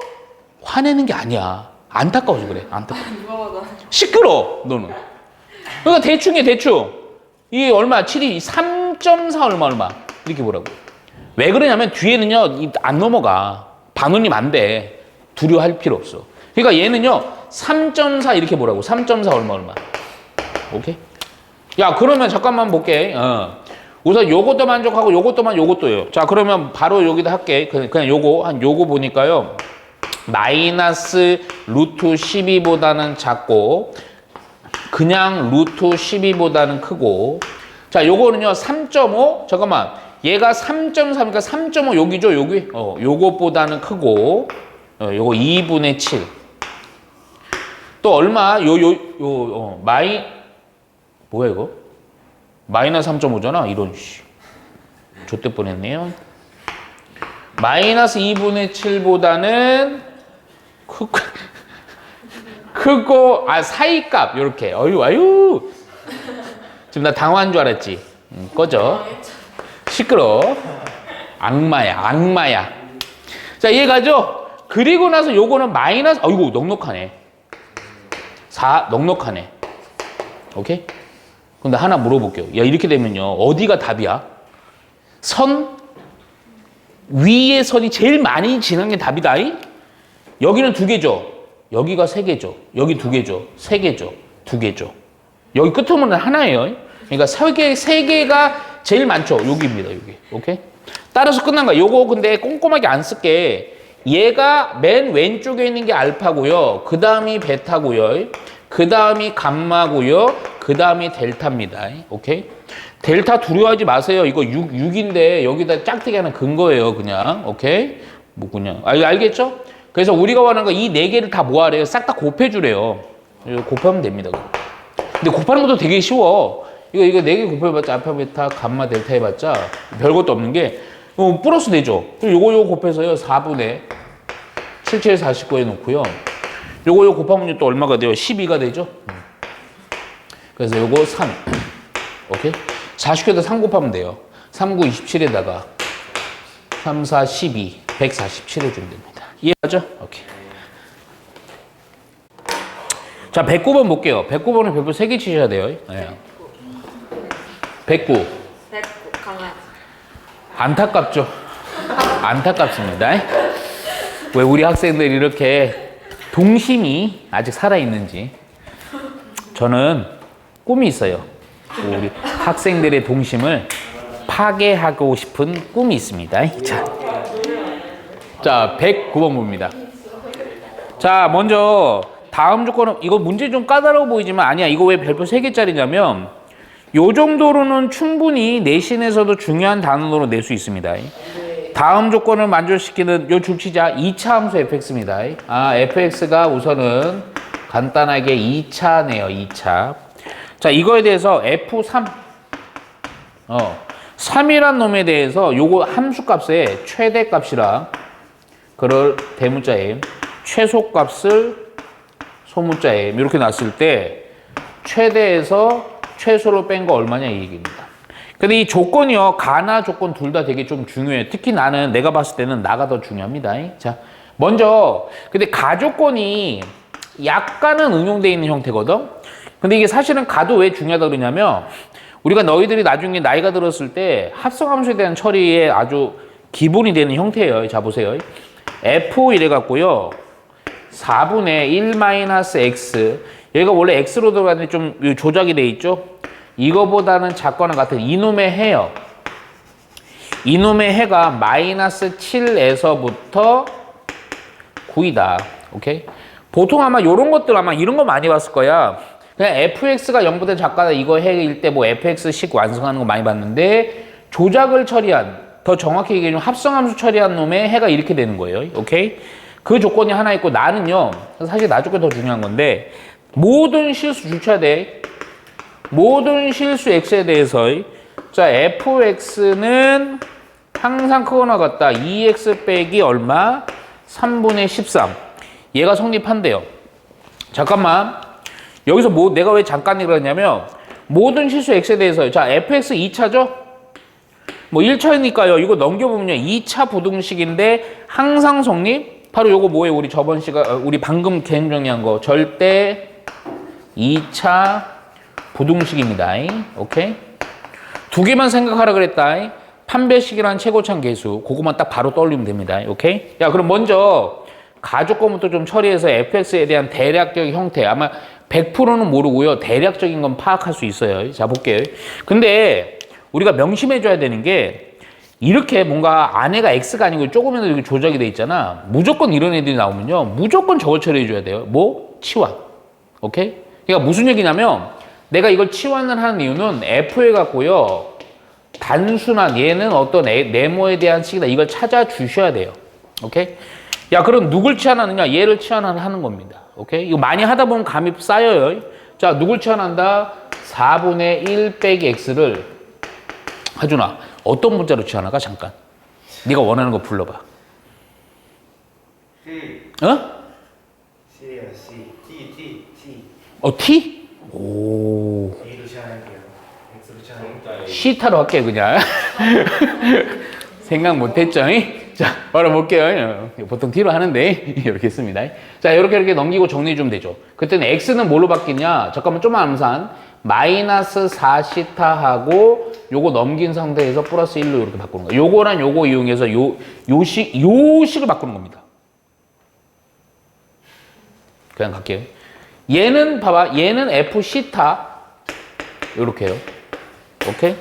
화내는 게 아니야. 안타까워서 그래. 안타까워. 누가 봐도 시끄러. 너는. 그러니까 대충. 이 얼마? 7이 3.4 얼마? 이렇게 보라고. 왜 그러냐면 뒤에는요 안 넘어가. 반원님 안 돼. 두려워할 필요 없어. 그러니까 얘는요 3.4 이렇게 보라고. 3.4 얼마? 오케이? 야, 그러면 잠깐만 볼게. 우선 요것도 만족하고 요것도요. 자, 그러면 바로 여기다 할게. 그냥 요거 보니까요. 마이너스 루트 12보다는 작고 그냥 루트 12보다는 크고. 자, 요거는요 3.5. 잠깐만. 얘가 3.3이니까 3.5 여기죠, 여기. 요것보다는 크고. 요거 2분의 7. 또 얼마? 뭐야 이거? 마이너스 3.5잖아. 이런 좆대 뻔했네요. 마이너스 2분의 7보다는 크고 사이값 요렇게. 아유 지금 나 당황한 줄 알았지. 꺼져. 시끄러. 악마야. 자, 이해가죠? 그리고 나서 요거는 마이너스. 아이고 넉넉하네. 넉넉하네. 오케이? 근데 하나 물어볼게요. 야, 이렇게 되면요. 어디가 답이야? 위의 선이 제일 많이 지난 게 답이다. 여기는 2개죠. 여기가 3개죠. 여기 2개죠. 3개죠. 2개죠. 여기 끝으로는 하나예요. 그러니까 3개가 제일 많죠. 여기입니다. 여기. 오케이? 따라서 끝난 거야. 요거 근데 꼼꼼하게 안 쓸게. 얘가 맨 왼쪽에 있는 게 알파고요. 그 다음이 베타고요. 그 다음이 감마고요. 그 다음이 델타입니다. 오케이? 델타 두려워하지 마세요. 이거 6인데 여기다 짝대기 하나 근 거예요. 그냥. 오케이? 뭐 그냥. 알겠죠? 그래서 우리가 원하는 거 이 4개를 다 모아래요. 싹 다 곱해주래요. 곱하면 됩니다. 근데 곱하는 것도 되게 쉬워. 이거 4개 곱해봤자 알파, 베타, 감마, 델타 해봤자 별것도 없는 게 플러스 되죠. 그리고 요거 곱해서요. 4분의 7, 7, 49에 놓고요. 요거 곱하면 또 얼마가 돼요? 12가 되죠? 그래서 요거 3. 오케이? 49에다 3 곱하면 돼요. 3, 9, 27에다가 3, 4, 12, 147 해주면 됩니다. 이해하죠? 오케이. 자, 109번 볼게요. 109번은 별표 3개 치셔야 돼요. 네. 109. 백구 강아지. 안타깝죠. 안타깝습니다. 왜 우리 학생들이 이렇게 동심이 아직 살아있는지. 저는 꿈이 있어요. 우리 학생들의 동심을 파괴하고 싶은 꿈이 있습니다. 자, 109번 봅니다. 자, 먼저 다음 조건은 이거 문제 좀 까다로워 보이지만 아니야. 이거 왜 별표 3개짜리냐면 요 정도로는 충분히 내신에서도 중요한 단원으로 낼 수 있습니다. 다음 조건을 만족시키는 요 주치자 2차 함수 fx입니다. 아, fx가 우선은 간단하게 2차네요. 2차. 자, 이거에 대해서 f3 3이란 놈에 대해서 요거 함수값의 최대값이랑 그럴 대문자 m 최소값을 소문자 m 이렇게 놨을 때 최대에서 최소로 뺀 거 얼마냐 이 얘기입니다. 근데 이 조건이요, 가나 조건 둘 다 되게 좀 중요해요. 특히 나는 내가 봤을 때는 나가 더 중요합니다. 자, 먼저 근데 가 조건이 약간은 응용되어 있는 형태거든. 근데 이게 사실은 가도 왜 중요하다 그러냐면 우리가 너희들이 나중에 나이가 들었을 때 합성함수에 대한 처리에 아주 기본이 되는 형태예요. 자, 보세요. f 이래 갖고요 4분의 1-x 얘가 원래 x로 들어가는데 좀 조작이 돼 있죠. 이거보다는 작거나 같은 이놈의 해요. 이놈의 해가 마이너스 7에서부터 9이다. 오케이? 보통 아마 요런 것들 아마 이런 거 많이 봤을 거야. 그냥 fx가 0보다 작거나 이거 해일 때 뭐 fx식 완성하는 거 많이 봤는데 조작을 처리한, 더 정확히 얘기하면 합성함수 처리한 놈의 해가 이렇게 되는 거예요. 오케이? 그 조건이 하나 있고 나는요. 사실 나 조건이 더 중요한 건데 모든 실수 주체야 돼. 모든 실수 x에 대해서 자 fx는 항상 크거나 같다. 2x 빼기 얼마? 3분의 13. 얘가 성립한대요. 잠깐만. 여기서 뭐 내가 왜 잠깐 이러냐면 모든 실수 x에 대해서 자 fx 2차죠? 뭐 1차니까요. 이거 넘겨보면요. 2차 부등식인데 항상 성립? 바로 요거 뭐예요? 우리 저번 시간 우리 방금 개념 정리한 거. 절대 2차 부등식입니다. 오케이? 두 개만 생각하라 그랬다. 판별식이란 최고참 계수. 그거만 딱 바로 떠올리면 됩니다. 오케이? 야, 그럼 먼저 가조건부터 좀 처리해서 fx에 대한 대략적인 형태. 아마 100%는 모르고요. 대략적인 건 파악할 수 있어요. 자, 볼게요. 근데 우리가 명심해줘야 되는 게 이렇게 뭔가 안에가 x가 아니고 조금이라도 이렇게 조작이 돼 있잖아. 무조건 이런 애들이 나오면요. 무조건 저걸 처리해줘야 돼요. 뭐? 치환. 오케이? 그러니까 무슨 얘기냐면 내가 이걸 치환을 하는 이유는 f에 갖고요. 단순한 얘는 어떤 네모에 대한 식이다. 이걸 찾아주셔야 돼요. 오케이? 야, 그럼 누굴 치환하느냐? 얘를 치환하는 겁니다. 오케이? 이거 많이 하다 보면 감이 쌓여요. 자, 누굴 치환한다? 4분의 1 빼기 x를 하준아, 어떤 문자로 치환할까? 잠깐. 네가 원하는 거 불러봐. C. 어? C요, C. T. T? 오. A로 시작할게요. X로 시작할게요. 시타로 할게요, 그냥. 생각 못했죠? 자, 바로 볼게요. 보통 T로 하는데, 이렇게 씁니다. 자, 이렇게 넘기고 정리 좀 되죠. 그때는 X는 뭘로 바뀌냐? 잠깐만, 좀만 암산. 마이너스 4시타하고 요거 넘긴 상태에서 플러스 1로 이렇게 바꾸는 거예요. 요거랑 요거 이용해서 요 식을 바꾸는 겁니다. 그냥 갈게요. 얘는 봐봐. 얘는 F 시타. 요렇게요. 오케이?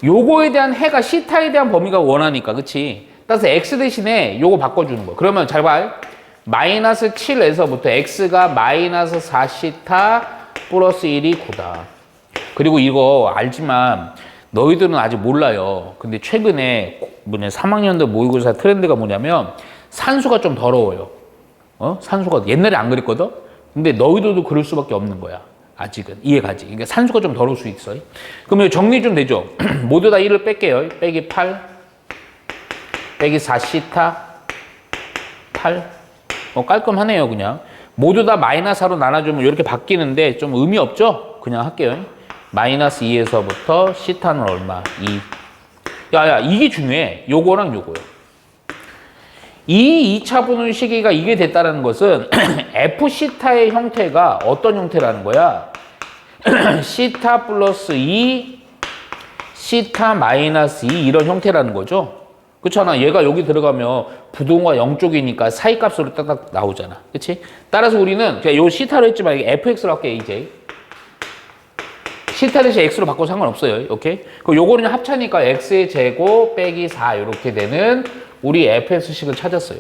요거에 대한 해가 시타에 대한 범위가 원하니까. 그치? 따라서 X 대신에 요거 바꿔주는 거야. 그러면 잘 봐. 마이너스 7에서부터 X가 마이너스 4시타 플러스 1이 9다. 그리고 이거 알지만 너희들은 아직 몰라요. 근데 최근에 3학년들 모의고사 트렌드가 뭐냐면 산수가 좀 더러워요. 산수가 옛날에 안 그랬거든? 근데 너희들도 그럴 수밖에 없는 거야. 아직은. 이해가지? 그러니까 산수가 좀 더러울 수 있어. 그럼 정리 좀 되죠? 모두 다 1을 뺄게요. 빼기 8, 빼기 4시타, 8. 깔끔하네요, 그냥. 모두 다 마이너스 4로 나눠주면 이렇게 바뀌는데 좀 의미 없죠? 그냥 할게요. 마이너스 2에서부터 시타는 얼마? 2. 야, 이게 중요해. 요거랑 요거요. 이 2차 분의 시기가 이게 됐다는 것은 f 시타의 형태가 어떤 형태라는 거야? 시타 플러스 2, 시타 마이너스 2 이런 형태라는 거죠. 그렇잖아. 얘가 여기 들어가면 부동호가 0쪽이니까 사이값으로 딱딱 나오잖아. 그치? 따라서 우리는 그냥 요 시타로 했지만 fx로 할게, 이제. 시타 대신 x로 바꿔도 상관없어요. 오케이? 그럼 요거는 합차니까 x의 제곱 빼기 4 이렇게 되는 우리 fx식을 찾았어요.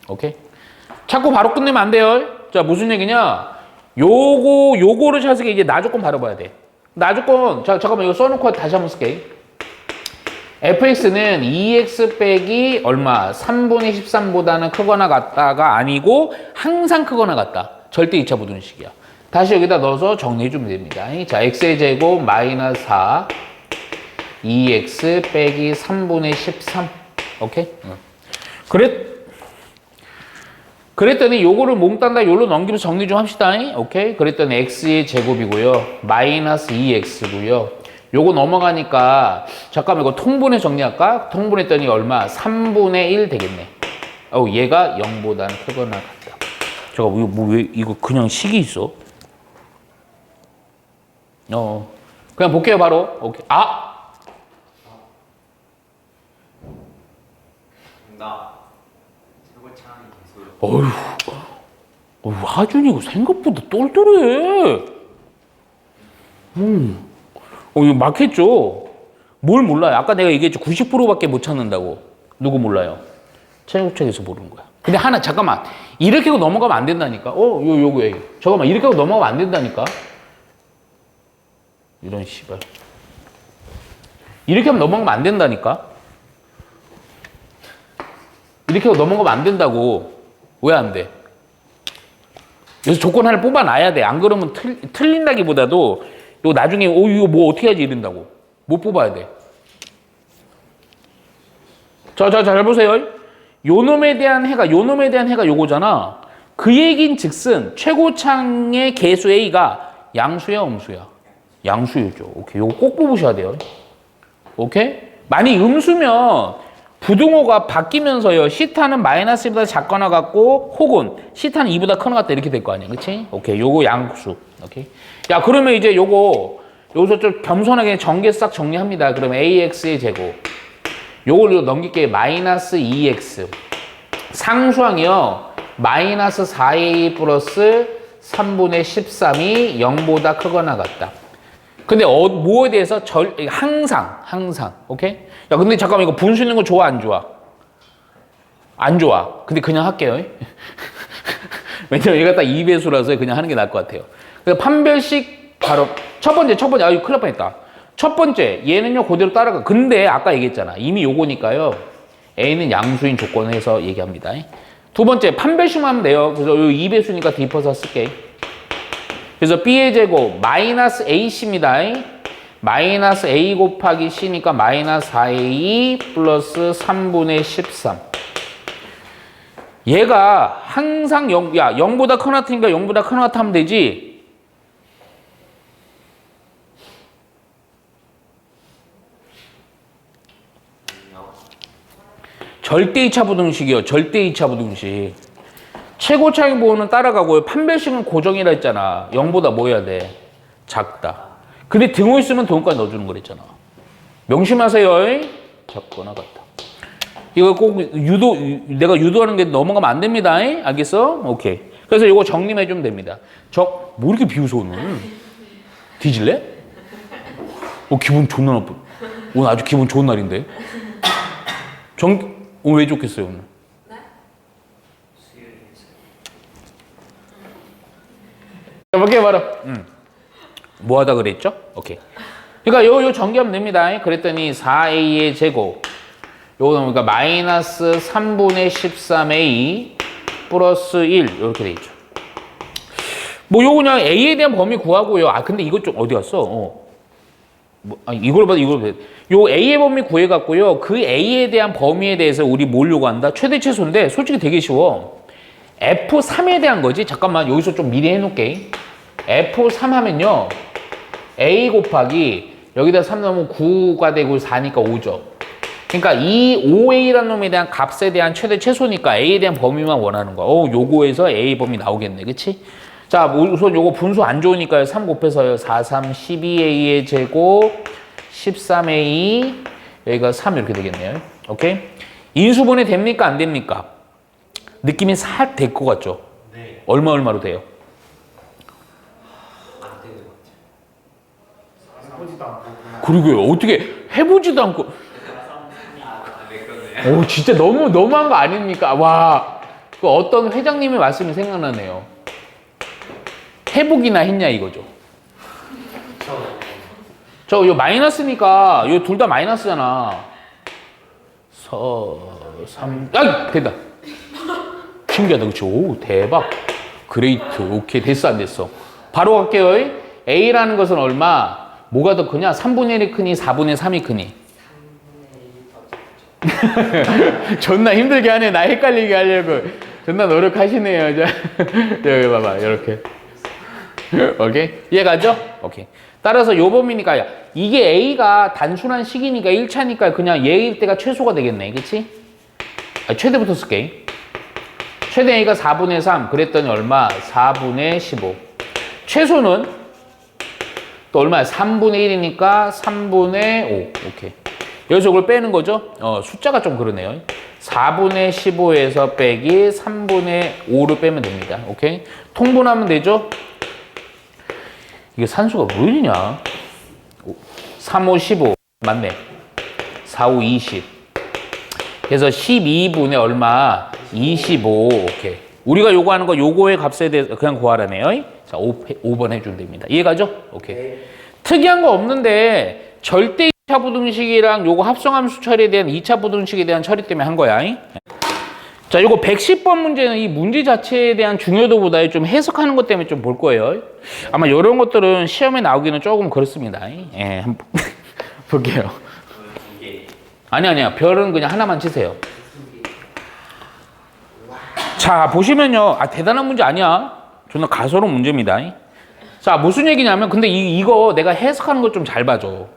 오케이? 찾고 바로 끝내면 안 돼요. 자, 무슨 얘기냐? 요거를 찾으게 이제 나조건 바로 봐야 돼. 나조건, 자, 잠깐만 이거 써놓고 다시 한번 쓸게. fx는 2x 빼기 얼마? 3분의 13보다는 크거나 같다가 아니고 항상 크거나 같다. 절대 2차 부등식이야. 다시 여기다 넣어서 정리해주면 됩니다. 자, x의 제곱 마이너스 4 2x 빼기 3분의 13. 오케이? 그랬더니 요거를 몽땅 다 요로 넘기면서 정리 좀 합시다. 오케이? 그랬더니 x의 제곱이고요. 마이너스 2x고요. 요거 넘어가니까 잠깐만 이거 통분해 정리할까? 통분했더니 얼마? 3분의 1 되겠네. 얘가 0보다는 크거나 같다. 잠깐 왜 이거 그냥 식이 있어? 그냥 볼게요 바로. 오케이. 정답. 최고창이 개소리. 하준이 이거 생각보다 똘똘해. 이거 막혔죠? 뭘 몰라요? 아까 내가 얘기했죠. 90%밖에 못 찾는다고. 누구 몰라요? 체육책에서 모르는 거야. 근데 하나, 잠깐만. 이렇게 하고 넘어가면 안 된다니까. 요거에. 잠깐만, 이렇게 하고 넘어가면 안 된다니까. 이런 씨발. 이렇게 하면 넘어가면 안 된다니까. 이렇게 하고 넘어가면 안 된다고. 왜 안 돼? 여기서 조건 하나 뽑아놔야 돼. 안 그러면 틀린다기보다도 요 나중에 이거 뭐 어떻게 하지 이런다고. 못 뽑아야 돼. 잘 보세요. 요놈에 대한 해가 요거잖아. 그 얘긴 즉슨 최고창의 개수 A가 양수야 음수야? 양수죠. 오케이. 요거 꼭 뽑으셔야 돼요. 오케이? 만약 음수면 부등호가 바뀌면서요. 시타는 마이너스보다 작거나 같고 혹은 시타는 2보다 크거나 같다 이렇게 될 거 아니야. 그치? 오케이. 요거 양수. 오케이. 야, 그러면 이제 여기서 좀 겸손하게 전개 싹 정리합니다. 그러면 ax의 제곱. 요걸로 넘길게요. 마이너스 2x. 상수항이요. 마이너스 4a 플러스 3분의 13이 0보다 크거나 같다. 근데 뭐에 대해서 항상. 오케이? 야, 근데 잠깐만 이거 분수 있는 거 좋아, 안 좋아? 안 좋아. 근데 그냥 할게요. 왜냐면 얘가 딱 2배수라서 그냥 하는 게 나을 것 같아요. 그래서 판별식 바로 첫 번째 큰일 날 뻔했다. 첫 번째 얘는요 그대로 따라가. 근데 아까 얘기했잖아. 이미 요거니까요. A는 양수인 조건을 해서 얘기합니다. 두 번째 판별식만 하면 돼요. 그래서 요 2배수니까 뒷퍼서 쓸게. 그래서 B의 제곱 마이너스 AC입니다. 마이너스 A 곱하기 C니까 마이너스 4A 플러스 3분의 13. 얘가 항상 0보다 크거나 같으니까 0보다 크거나 같아 하면 되지. 절대 2차 부등식이요. 절대 2차 부등식. 최고차이 보호는 따라가고요. 판별식은 고정이라 했잖아. 0보다 뭐 해야 돼? 작다. 근데 등호 있으면 등호까지 넣어주는 거랬잖아. 명심하세요. 작거나 같다. 이거 꼭 내가 유도하는 게 넘어가면 안 됩니다. 알겠어? 오케이. 그래서 이거 정리만 해주면 됩니다. 뭐 이렇게 비웃어 오늘? 뒤질래? 기분 존나 나빠. 오늘 아주 기분 좋은 날인데. 오늘 왜 좋겠어요, 오늘? 네? 오케이, 바로. 뭐 하다 그랬죠? 오케이. 그러니까 요 정리하면 됩니다. 그랬더니 4a의 제곱. 요거 그러니까 마이너스 3분의 13a 플러스 1 이렇게 돼 있죠. 요거 그냥 a에 대한 범위 구하고요. 근데 이것 좀 어디 갔어? 이걸 봐도 요 a의 범위 구해갖고요. 그 a에 대한 범위에 대해서 우리 뭘 요구한다? 최대 최소인데 솔직히 되게 쉬워. F3에 대한 거지. 잠깐만 여기서 좀 미리 해놓을게. F3 하면요. A 곱하기 여기다 3 넣으면 9가 되고 4니까 5죠. 그러니까 이 5a라는 놈에 대한 값에 대한 최대 최소니까 a에 대한 범위만 원하는 거야. 요거에서 a 범위 나오겠네. 그치? 자, 우선 요거 분수 안 좋으니까요. 3 곱해서요. 4, 3, 12a의 제곱 13a 여기가 3 이렇게 되겠네요. 오케이? 인수분해 됩니까? 안 됩니까? 느낌이 살 될 것 같죠? 네. 얼마로 돼요? 안 되는 것 같아요. 해보지도 않고 그냥 그러게요. 어떻게 해보지도 않고. 네, 그렇네요. 오, 진짜 너무한 거 아닙니까? 와, 그 어떤 회장님의 말씀이 생각나네요. 해보기나 했냐 이거죠. 요 마이너스니까 요 둘 다 마이너스잖아. 3, 된다. 신기하다, 그치? 오, 대박. 그레이트. 오케이, 됐어, 안 됐어? 바로 갈게요. A라는 것은 얼마? 뭐가 더 크냐? 3분의 1이 크니, 4분의 3이 크니? 존나 힘들게 하네. 나 헷갈리게 하려고. 존나 노력하시네요. 여기 봐봐, 이렇게. 오케이? 이해가죠? 오케이. 따라서 요 범위니까, 이게 A가 단순한 식이니까 1차니까 그냥 얘일 때가 최소가 되겠네. 그치? 최대부터 쓸게. 최대 A가 4분의 3. 그랬더니 얼마? 4분의 15. 최소는 또 얼마야? 3분의 1이니까 3분의 5. 오케이. 여기서 이걸 빼는 거죠? 숫자가 좀 그러네요. 4분의 15에서 빼기 3분의 5를 빼면 됩니다. 오케이? 통분하면 되죠? 이게 산수가 뭐냐? 3, 5, 15. 맞네. 4, 5, 20. 그래서 12분의 얼마? 25. 오케이. 우리가 요구하는 거 요거의 값에 대해서 그냥 구하라네요. 자, 5번 해주면 됩니다. 이해가죠? 오케이. 네. 특이한 거 없는데 절대 2차 부등식이랑 요거 합성함수 처리에 대한 2차 부등식에 대한 처리 때문에 한 거야. 자, 요거 110번 문제는 이 문제 자체에 대한 중요도보다 좀 해석하는 것 때문에 좀 볼 거예요. 아마 요런 것들은 시험에 나오기는 조금 그렇습니다. 예, 한번 볼게요. 두 개. 아니야. 별은 그냥 하나만 치세요. 자, 보시면요. 대단한 문제 아니야. 존나 가소로운 문제입니다. 자, 무슨 얘기냐면, 근데 이거 내가 해석하는 거 좀 잘 봐줘.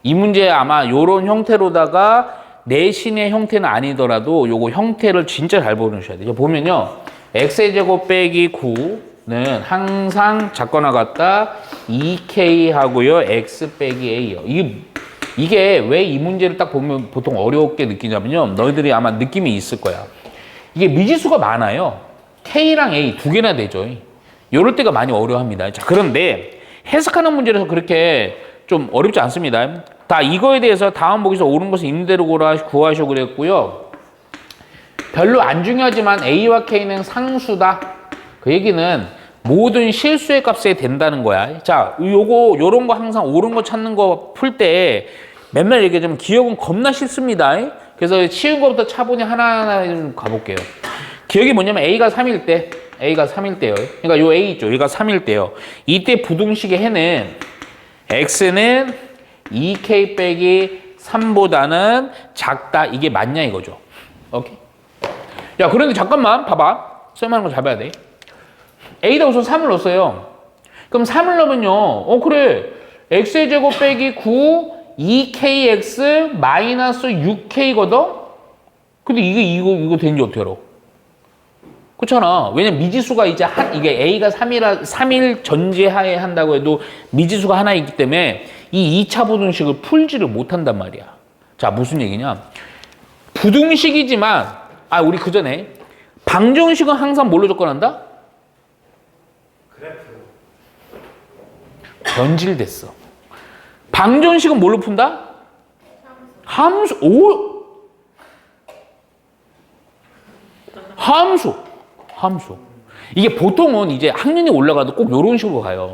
이 문제 아마 요런 형태로다가 내신의 형태는 아니더라도 요거 형태를 진짜 잘 보셔야 돼요. 보면요. x의 제곱 빼기 9는 항상 작거나 같다 2k 하고요. x 빼기 a요. 이게 왜 이 문제를 딱 보면 보통 어렵게 느끼냐면요. 너희들이 아마 느낌이 있을 거야. 이게 미지수가 많아요. K랑 A 두 개나 되죠. 이럴 때가 많이 어려워합니다. 자, 그런데 해석하는 문제라서 그렇게 좀 어렵지 않습니다. 다 이거에 대해서 다음 보기에서 옳은 것을 있는 대로 구하시오 그랬고요. 별로 안 중요하지만 A와 K는 상수다. 그 얘기는 모든 실수의 값에 된다는 거야. 자, 요런 거 항상 옳은 거 찾는 거 풀 때 맨날 얘기하자면 기억은 겁나 쉽습니다. 그래서 쉬운 거부터 차분히 하나하나 좀 가볼게요. 기억이 뭐냐면 A가 3일 때요. 그러니까 요 A 있죠. 얘가 3일 때요. 이때 부등식의 해는 X는 2K 빼기 3보다는 작다. 이게 맞냐 이거죠. 오케이. 야, 그런데 잠깐만 봐봐. 쌤하는 거 잘 봐야 돼. A다 우선 3을 넣었어요. 그럼 3을 넣으면요. 그래. X의 제곱 빼기 9 2kx 마이너스 6k거든? 근데 이거 된지 어떻게 알아? 그렇잖아. 왜냐면 미지수가 이제 이게 A가 3일 전제하에 한다고 해도 미지수가 하나 있기 때문에 이 2차 부등식을 풀지를 못한단 말이야. 자, 무슨 얘기냐? 부등식이지만, 우리 그 전에 방정식은 항상 뭘로 접근한다? 그래프 변질됐어. 방정식은 뭘로 푼다? 함수. 함수. 이게 보통은 이제 학년이 올라가도 꼭 이런 식으로 가요.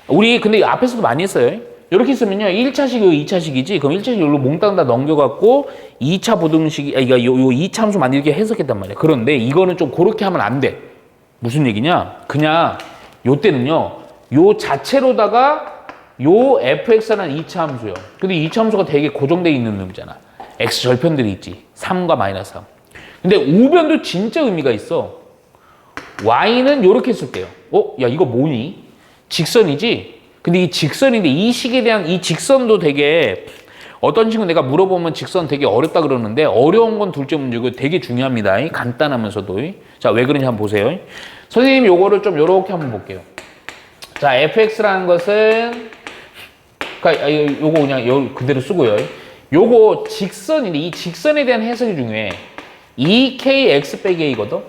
우리 근데 앞에서도 많이 했어요. 이렇게 쓰면요. 1차식, 2차식이지. 그럼 1차식 여기로 몽땅 다 넘겨갖고 2차 부등식, 그러니까 요 2차 함수 만들게 해석했단 말이야. 그런데 이거는 좀 그렇게 하면 안 돼. 무슨 얘기냐? 그냥 요 자체로다가 요 fx라는 2차 함수요. 근데 2차 함수가 되게 고정되어 있는 놈이잖아. x 절편들이 있지. 3과 마이너스 3. 근데 우변도 진짜 의미가 있어. y는 요렇게 쓸게요. 야, 이거 뭐니? 직선이지? 근데 이 직선인데 이 식에 대한 이 직선도 되게 어떤 친구 내가 물어보면 직선 되게 어렵다 그러는데 어려운 건 둘째 문제고 되게 중요합니다. 간단하면서도. 자, 왜 그런지 한번 보세요. 선생님 요거를 좀 요렇게 한번 볼게요. 자, fx라는 것은 그러니까 요거 그냥 요 그대로 쓰고요. 요거 직선인데 이 직선에 대한 해석이 중요해. 2kx 빼기 a거든.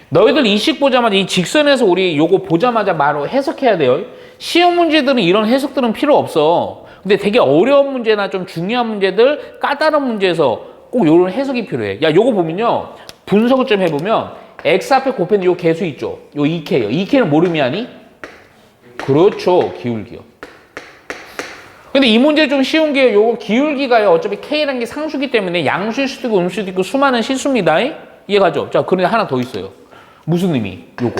너희들 이 식 보자마자 이 직선에서 우리 요거 보자마자 바로 해석해야 돼요. 시험 문제들은 이런 해석들은 필요 없어. 근데 되게 어려운 문제나 좀 중요한 문제들, 까다로운 문제에서 꼭 요런 해석이 필요해. 야, 요거 보면요. 분석을 좀 해보면 x 앞에 곱했는데 요 개수 있죠. 요 2k요. 2k는 뭘 의미하니? 그렇죠. 기울기요. 근데 이 문제 좀 쉬운 게 요거 기울기가요. 어차피 k라는 게 상수기 때문에 양수일 수도 있고 음수도 있고 수많은 실수입니다. 이해가죠? 자, 그런데 하나 더 있어요. 무슨 의미? 요거.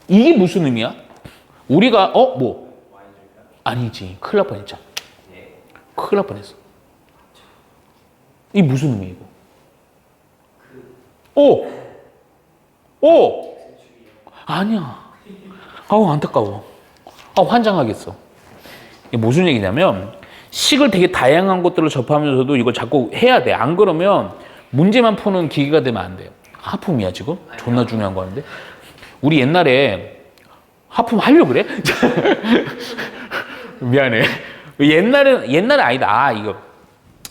이게 무슨 의미야? 우리가 뭐? 아니지. 큰일 날 뻔했잖아. 큰일 날 뻔했어. 이게 무슨 의미 이거? 아니야. 아우 안타까워. 환장하겠어. 이게 무슨 얘기냐면 식을 되게 다양한 것들을 접하면서도 이걸 자꾸 해야 돼. 안 그러면 문제만 푸는 기계가 되면 안 돼요. 하품이야 지금? 존나 중요한 거 하는데. 우리 옛날에 하품 하려고 그래? 미안해. 옛날에 아니다. 이거.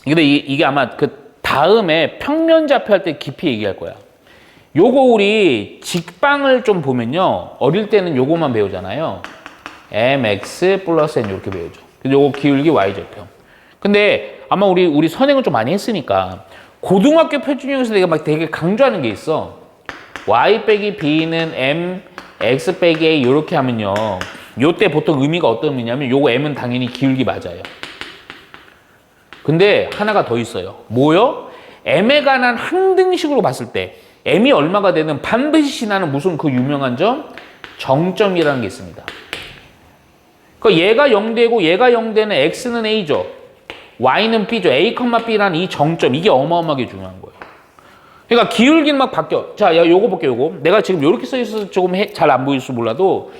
근데 이게 아마 그 다음에 평면좌표 할 때 깊이 얘기할 거야. 요거 우리 직방을 좀 보면요. 어릴 때는 요거만 배우잖아요. mx 플러스 n 이렇게 배우죠. 근데 요거 기울기 y절편. 근데 아마 우리 선행을 좀 많이 했으니까 고등학교 표준형에서 내가 막 되게 강조하는 게 있어. y 빼기 b는 m, x 빼기 a 이렇게 하면요. 요때 보통 의미가 어떤 의미냐면 요거 m은 당연히 기울기 맞아요. 근데 하나가 더 있어요. 뭐요? m에 관한 항등식으로 봤을 때 m이 얼마가 되는 반드시 지나는 무슨 그 유명한 점? 정점이라는 게 있습니다. 그러니까 얘가 0되고 얘가 0되는 x는 a죠. y는 b죠. a, b라는 이 정점 이게 어마어마하게 중요한 거예요. 그러니까 기울기는 막 바뀌어. 자, 요거 볼게요. 요거. 내가 지금 이렇게 써 있어서 조금 잘 안 보일지 몰라도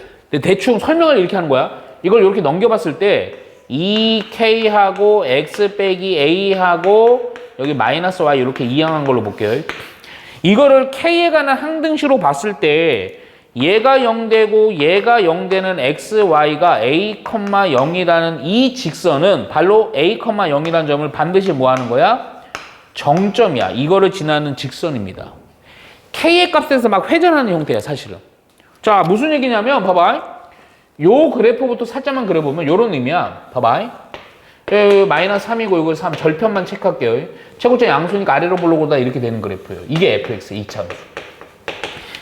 대충 설명을 이렇게 하는 거야. 이걸 이렇게 넘겨봤을 때 2k하고 x 빼기 a하고 여기 마이너스 y 이렇게 이항한 걸로 볼게요. 이거를 k에 관한 항등식으로 봤을 때 얘가 0되고 얘가 0되는 x, y가 a, 0이라는 이 직선은 바로 a, 0이라는 점을 반드시 뭐 하는 거야? 정점이야. 이거를 지나는 직선입니다. k의 값에서 막 회전하는 형태야, 사실은. 자, 무슨 얘기냐면 봐봐. 요 그래프부터 살짝만 그려보면 요런 의미야. 봐봐. 마이너스 3이고 이걸 3 절편만 체크할게요. 최고점 양수니까 아래로 보려고 다 이렇게 되는 그래프예요. 이게 fx 2차로.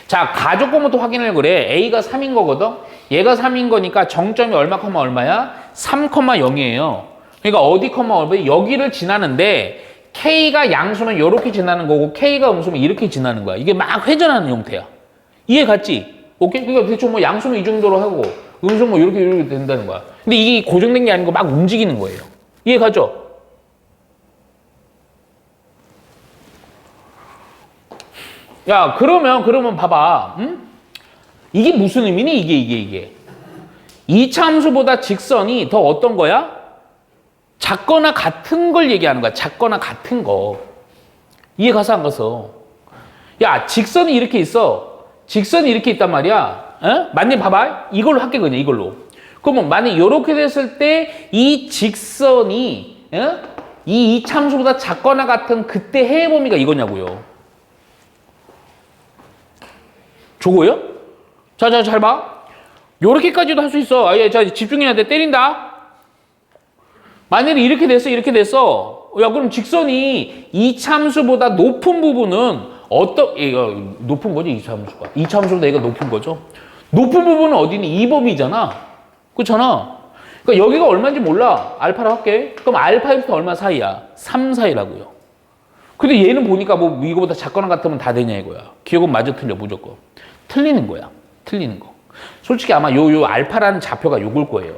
자, 가족분부터 확인을 그래. a가 3인 거거든. 얘가 3인 거니까 정점이 얼마, 얼마야? 3,0이에요. 그러니까 어디, 얼마? 여기를 지나는데 k가 양수면 이렇게 지나는 거고 k가 음수면 이렇게 지나는 거야. 이게 막 회전하는 형태야. 이해 갔지? 오케이? 그러니까 대충 뭐 양수면 이 정도로 하고 음수면 뭐 이렇게 된다는 거야. 근데 이게 고정된 게 아니고 막 움직이는 거예요. 이해 가죠? 야, 그러면 봐봐. 응? 이게 무슨 의미니? 이게. 2차 함수보다 직선이 더 어떤 거야? 작거나 같은 걸 얘기하는 거야. 작거나 같은 거. 이해 가서 안 가서. 야, 직선이 이렇게 있어. 직선이 이렇게 있단 말이야. 어? 만약 봐봐. 이걸로 할게 그냥 이걸로. 그러면 만약 이렇게 됐을 때 이 직선이 이 2차 함수보다 작거나 같은 그때 해의 범위가 이거냐고요. 저거요? 자, 잘 봐. 요렇게까지도 할 수 있어. 자, 집중해야 돼. 때린다. 만약에 이렇게 됐어. 야, 그럼 직선이 2차 함수보다 높은 부분은 높은 거지, 2차 함수가. 2차 함수보다 얘가 높은 거죠. 높은 부분은 어디니? 2범위잖아. 그렇잖아. 그러니까 여기가 얼마인지 몰라. 알파로 할게. 그럼 알파부터 얼마 사이야? 3 사이라고요. 근데 얘는 보니까 뭐 이거보다 작거나 같으면 다 되냐 이거야. 기억은 맞아 틀려 무조건. 틀리는 거야. 틀리는 거. 솔직히 아마 요 알파라는 좌표가 요걸 거예요.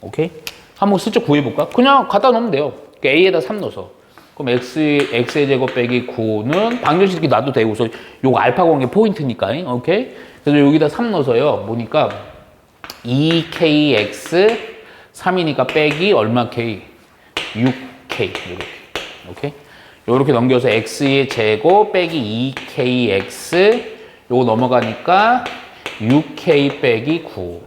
오케이? 한번 슬쩍 구해볼까? 그냥 갖다 놓으면 돼요. 그러니까 A에다 3 넣어서. 그럼 x의 제곱 빼기 9는 방정식 이렇게 놔도 되고, 그래서 요거 알파 관계 포인트니까. 오케이? 그래서 여기다 3 넣어서요. 보니까 2kx 3이니까 빼기 얼마 K? 6K. 이렇게. 오케이? 요렇게 넘겨서 x의 제곱 빼기 2kx 요거 넘어가니까 6k 빼기 9.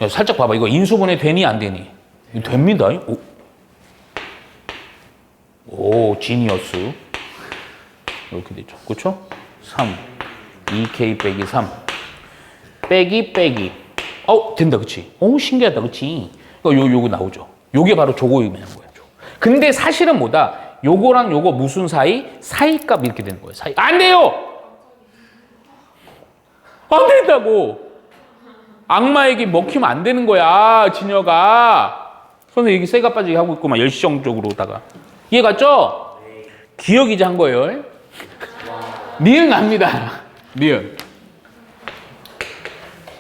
야, 살짝 봐봐. 이거 인수분해 되니 안 되니? 이거 됩니다. 오, 지니어스. 이렇게 되죠. 그쵸? 3. 2k 빼기 3. 빼기. 된다, 그치? 신기하다, 그치? 요거 나오죠. 요게 바로 저거 의미하는 거예요. 근데 사실은 뭐다? 요거랑 요거 무슨 사이? 사이값 이렇게 되는 거예요. 사이. 안 돼요! 안 된다고! 악마에게 먹히면 안 되는 거야, 진여가. 선생님, 여기 쇠가 빠지게 하고 있구만, 열시정적으로다가. 이해 갔죠? 기억 이제 한 거예요. 니은 갑니다. 니은.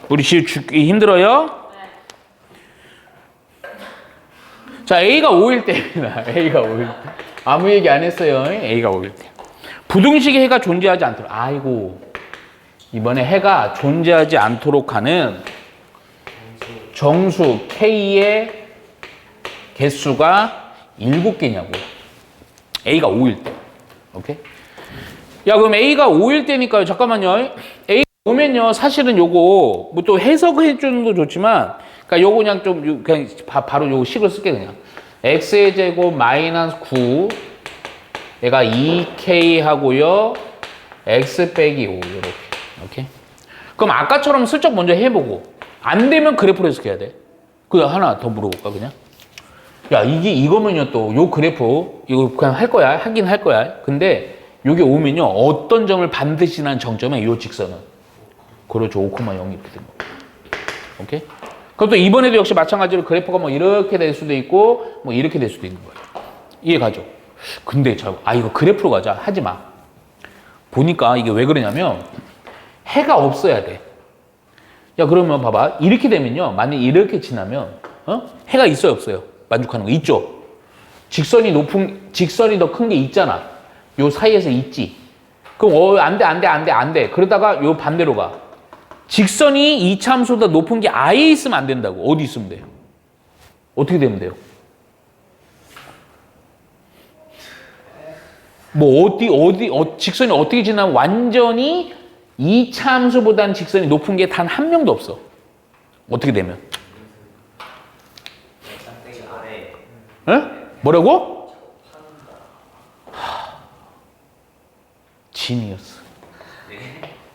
우리 지금 죽기 힘들어요? 자, A가 5일 때입니다. A가 5일 때. 아무 얘기 안 했어요. A가 5일 때. 부등식의 해가 존재하지 않도록. 아이고. 이번에 해가 존재하지 않도록 하는 정수 K의 개수가 7개냐고요. A가 5일 때. 오케이? 야, 그럼 A가 5일 때니까요. 잠깐만요. A 오면요. 사실은 요거 뭐 또 해석해 주는 것도 좋지만 그러니까 요거 그냥 좀 그냥 바로 요거 식으로 쓸게 그냥. x의 제곱 마이너스 9 얘가 2k 하고요. x 빼기 5 이렇게. 오케이? 그럼 아까처럼 슬쩍 먼저 해보고 안 되면 그래프로 해석해야 돼. 그냥 하나 더 물어볼까 그냥? 야, 이거면요 또 요 그래프 이거 그냥 할 거야. 하긴 할 거야. 근데 요게 오면요 어떤 점을 반드시 난 정점에 요 직선은 그렇죠. 5,0 이렇게 된 거. 오케이? 그럼 또 이번에도 역시 마찬가지로 그래프가 뭐 이렇게 될 수도 있고 뭐 이렇게 될 수도 있는 거예요. 이해 가죠? 근데 이거 그래프로 가자. 하지 마. 보니까 이게 왜 그러냐면 해가 없어야 돼. 야, 그러면 봐봐. 이렇게 되면요. 만약 이렇게 지나면 해가 있어요, 없어요? 만족하는 거 있죠? 직선이 더 큰 게 있잖아. 요 사이에서 있지. 그럼 안 돼. 그러다가 요 반대로 가. 직선이 이차함수보다 높은 게 아예 있으면 안 된다고. 어디 있으면 돼요? 어떻게 되면 돼요? 직선이 어떻게 지나면 완전히 이차함수보다는 직선이 높은 게 단 한 명도 없어. 어떻게 되면? 아래. 에? 뭐라고? 지니어스.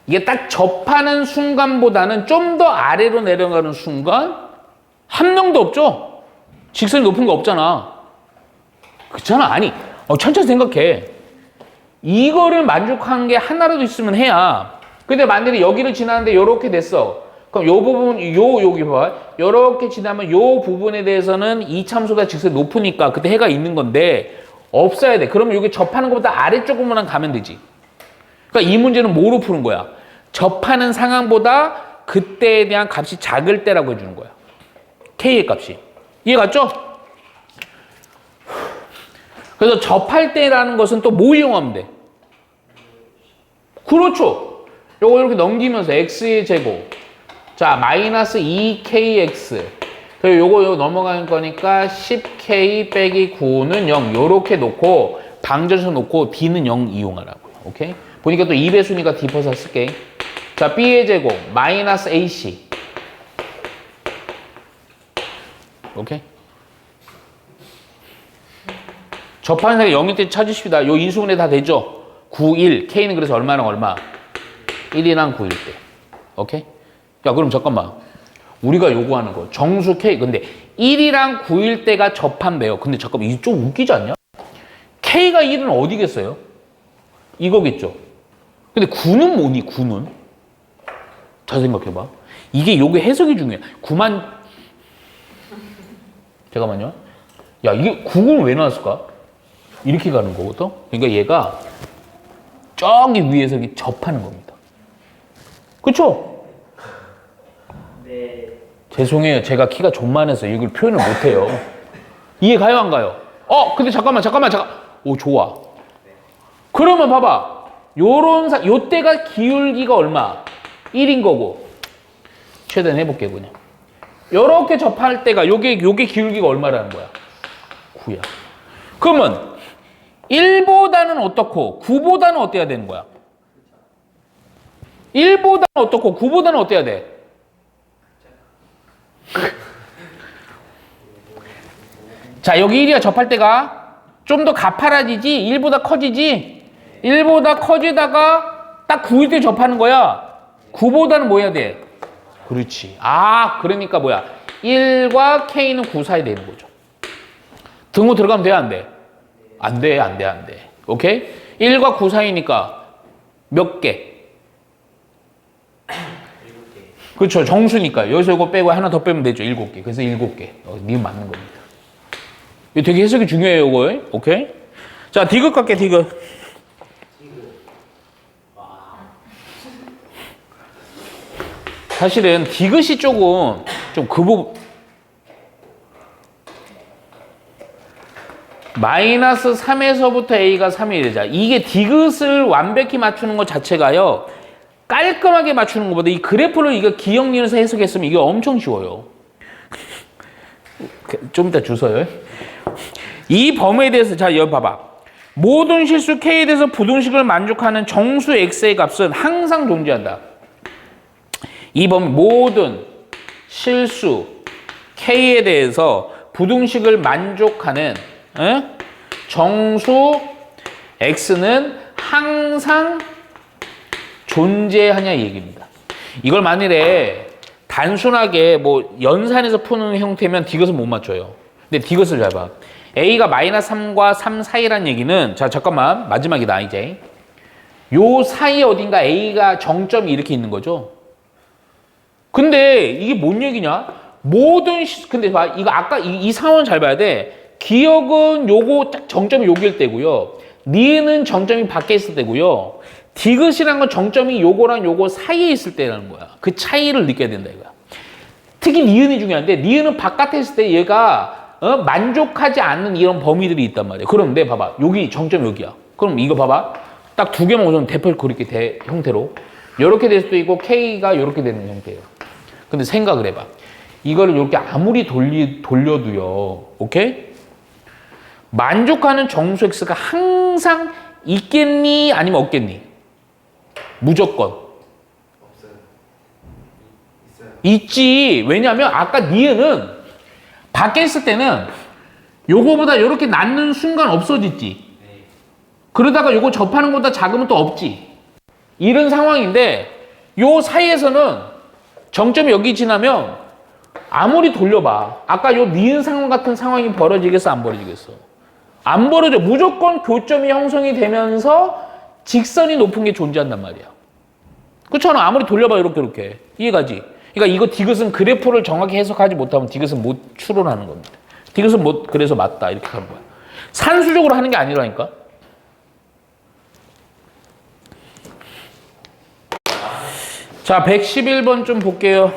이게 딱 접하는 순간보다는 좀 더 아래로 내려가는 순간 한 명도 없죠? 직선이 높은 거 없잖아. 그렇잖아. 아니, 천천히 생각해. 이거를 만족한 게 하나라도 있으면 해야. 근데 만약에 여기를 지나는데 요렇게 됐어. 그럼 요 부분, 여기 봐. 요렇게 지나면 요 부분에 대해서는 이차함수보다 직선이 높으니까 그때 해가 있는 건데 없어야 돼. 그러면 여기 접하는 것보다 아래쪽으로만 가면 되지. 그러니까 이 문제는 뭐로 푸는 거야? 접하는 상황보다 그때에 대한 값이 작을 때라고 해주는 거야. K의 값이. 이해 갔죠? 그래서 접할 때라는 것은 또 뭐 이용하면 돼? 그렇죠. 요거 이렇게 넘기면서 x의 제곱. 자, 마이너스 2kx. 그리고 요거 넘어가는 거니까 10k 빼기 9는 0. 요렇게 놓고 방정식 놓고 d는 0 이용하라고요. 오케이? 보니까 또 2배수니까 d퍼사 쓸게. 자, b의 제곱 마이너스 ac. 오케이? 접하는 사이가 0일 때 찾으십시다. 요 인수분해 다 되죠? 9, 1. K는 그래서 얼마랑 얼마? 1이랑 9일 때. 오케이? 야, 그럼 잠깐만. 우리가 요구하는 거. 정수 K. 근데 1이랑 9일 때가 접한대요. 근데 잠깐만. 이게 좀 웃기지 않냐? K가 1은 어디겠어요? 이거겠죠? 근데 9는 뭐니, 9는? 잘 생각해봐. 이게 요게 해석이 중요해. 9만. 잠깐만요. 야, 이게 9는 왜 나왔을까? 이렇게 가는 거거든? 그러니까 얘가 저기 위에서 이렇게 접하는 겁니다. 그쵸? 네. 죄송해요. 제가 키가 존만해서 이걸 표현을 못해요. 이해 가요, 안 가요? 근데 잠깐만. 오, 좋아. 그러면 봐봐. 요때가 기울기가 얼마? 1인 거고. 최대한 해볼게요, 그냥. 요렇게 접할 때가 요게 기울기가 얼마라는 거야? 9야. 그러면 1보다는 어떻고 9보다는 어때야 되는 거야? 1보다는 어떻고 9보다는 어때야 돼? 자, 여기 1이야 접할 때가 좀 더 가파라지지 1보다 커지지 1보다 커지다가 딱 9일 때 접하는 거야. 9보다는 뭐 해야 돼? 그렇지. 아, 그러니까 뭐야? 1과 K는 9 사이 되는 거죠. 등호 들어가면 돼, 안 돼? 안 돼, 안 돼, 안 돼. 오케이? 1과 9 사이니까 몇 개? 7개. 그렇죠. 정수니까. 여기서 이거 빼고 하나 더 빼면 되죠. 7개. 그래서 7개. 니은 맞는 겁니다. 이거 되게 해석이 중요해요, 이거. 오케이? 자, 디귿 갈게, 디귿. 사실은 디귿이 조금 좀 그 부분 마이너스 3에서부터 A가 3이 되자. 이게 디귿을 완벽히 맞추는 것 자체가요. 깔끔하게 맞추는 것보다 이 그래프를 이거 기억리에서 해석했으면 이게 엄청 쉬워요. 좀 이따 주서요. 이 범위에 대해서 자, 여기 봐봐. 모든 실수 K에 대해서 부등식을 만족하는 정수 X의 값은 항상 존재한다. 이 범위 모든 실수 K에 대해서 부등식을 만족하는 정수 X는 항상 존재하냐 이 얘기입니다. 이걸 만일에 단순하게 뭐 연산해서 푸는 형태면 디귿은 못 맞춰요. 근데 디귿을 잘 봐. A가 마이너스 3과 3 사이란 얘기는 자 잠깐만 마지막이다 이제. 요 사이 어딘가 A가 정점이 이렇게 있는 거죠. 근데 이게 뭔 얘기냐? 근데 봐 이거 아까 이 상황 잘 봐야 돼. 기억은 요거 딱 정점이 여기일 때고요. 니은은 정점이 밖에 있을 때고요. 디귿이란 건 정점이 요거랑 요거 사이에 있을 때라는 거야. 그 차이를 느껴야 된다 이거야. 특히 니은이 중요한데 니은은 바깥에 있을 때 얘가 만족하지 않는 이런 범위들이 있단 말이야. 그런데 봐봐. 여기 정점 여기야. 그럼 이거 봐봐. 딱 두 개만 우선 대표를 그렇게 형태로 이렇게 될 수도 있고 K가 이렇게 되는 형태예요. 근데 생각을 해봐. 이거를 이렇게 아무리 돌려도요. 오케이? 만족하는 정수 X가 항상 있겠니? 아니면 없겠니? 무조건. 없어요. 있어요. 있지. 왜냐하면 아까 니은은 밖에 있을 때는 요거보다 이렇게 낳는 순간 없어졌지. 네. 그러다가 요거 접하는 것보다 작으면 또 없지. 이런 상황인데 요 사이에서는 정점이 여기 지나면 아무리 돌려봐. 아까 요 니은 상황 같은 상황이 벌어지겠어? 안 벌어지겠어? 안 벌어져. 무조건 교점이 형성이 되면서 직선이 높은 게 존재한단 말이야. 그렇잖아. 아무리 돌려봐 이렇게. 이해가지? 그러니까 이거 디귿은 그래프를 정확히 해석하지 못하면 디귿은 못 추론하는 겁니다. 디귿은 못 그래서 맞다 이렇게 하는 거야. 산수적으로 하는 게 아니라니까. 자, 111번 좀 볼게요.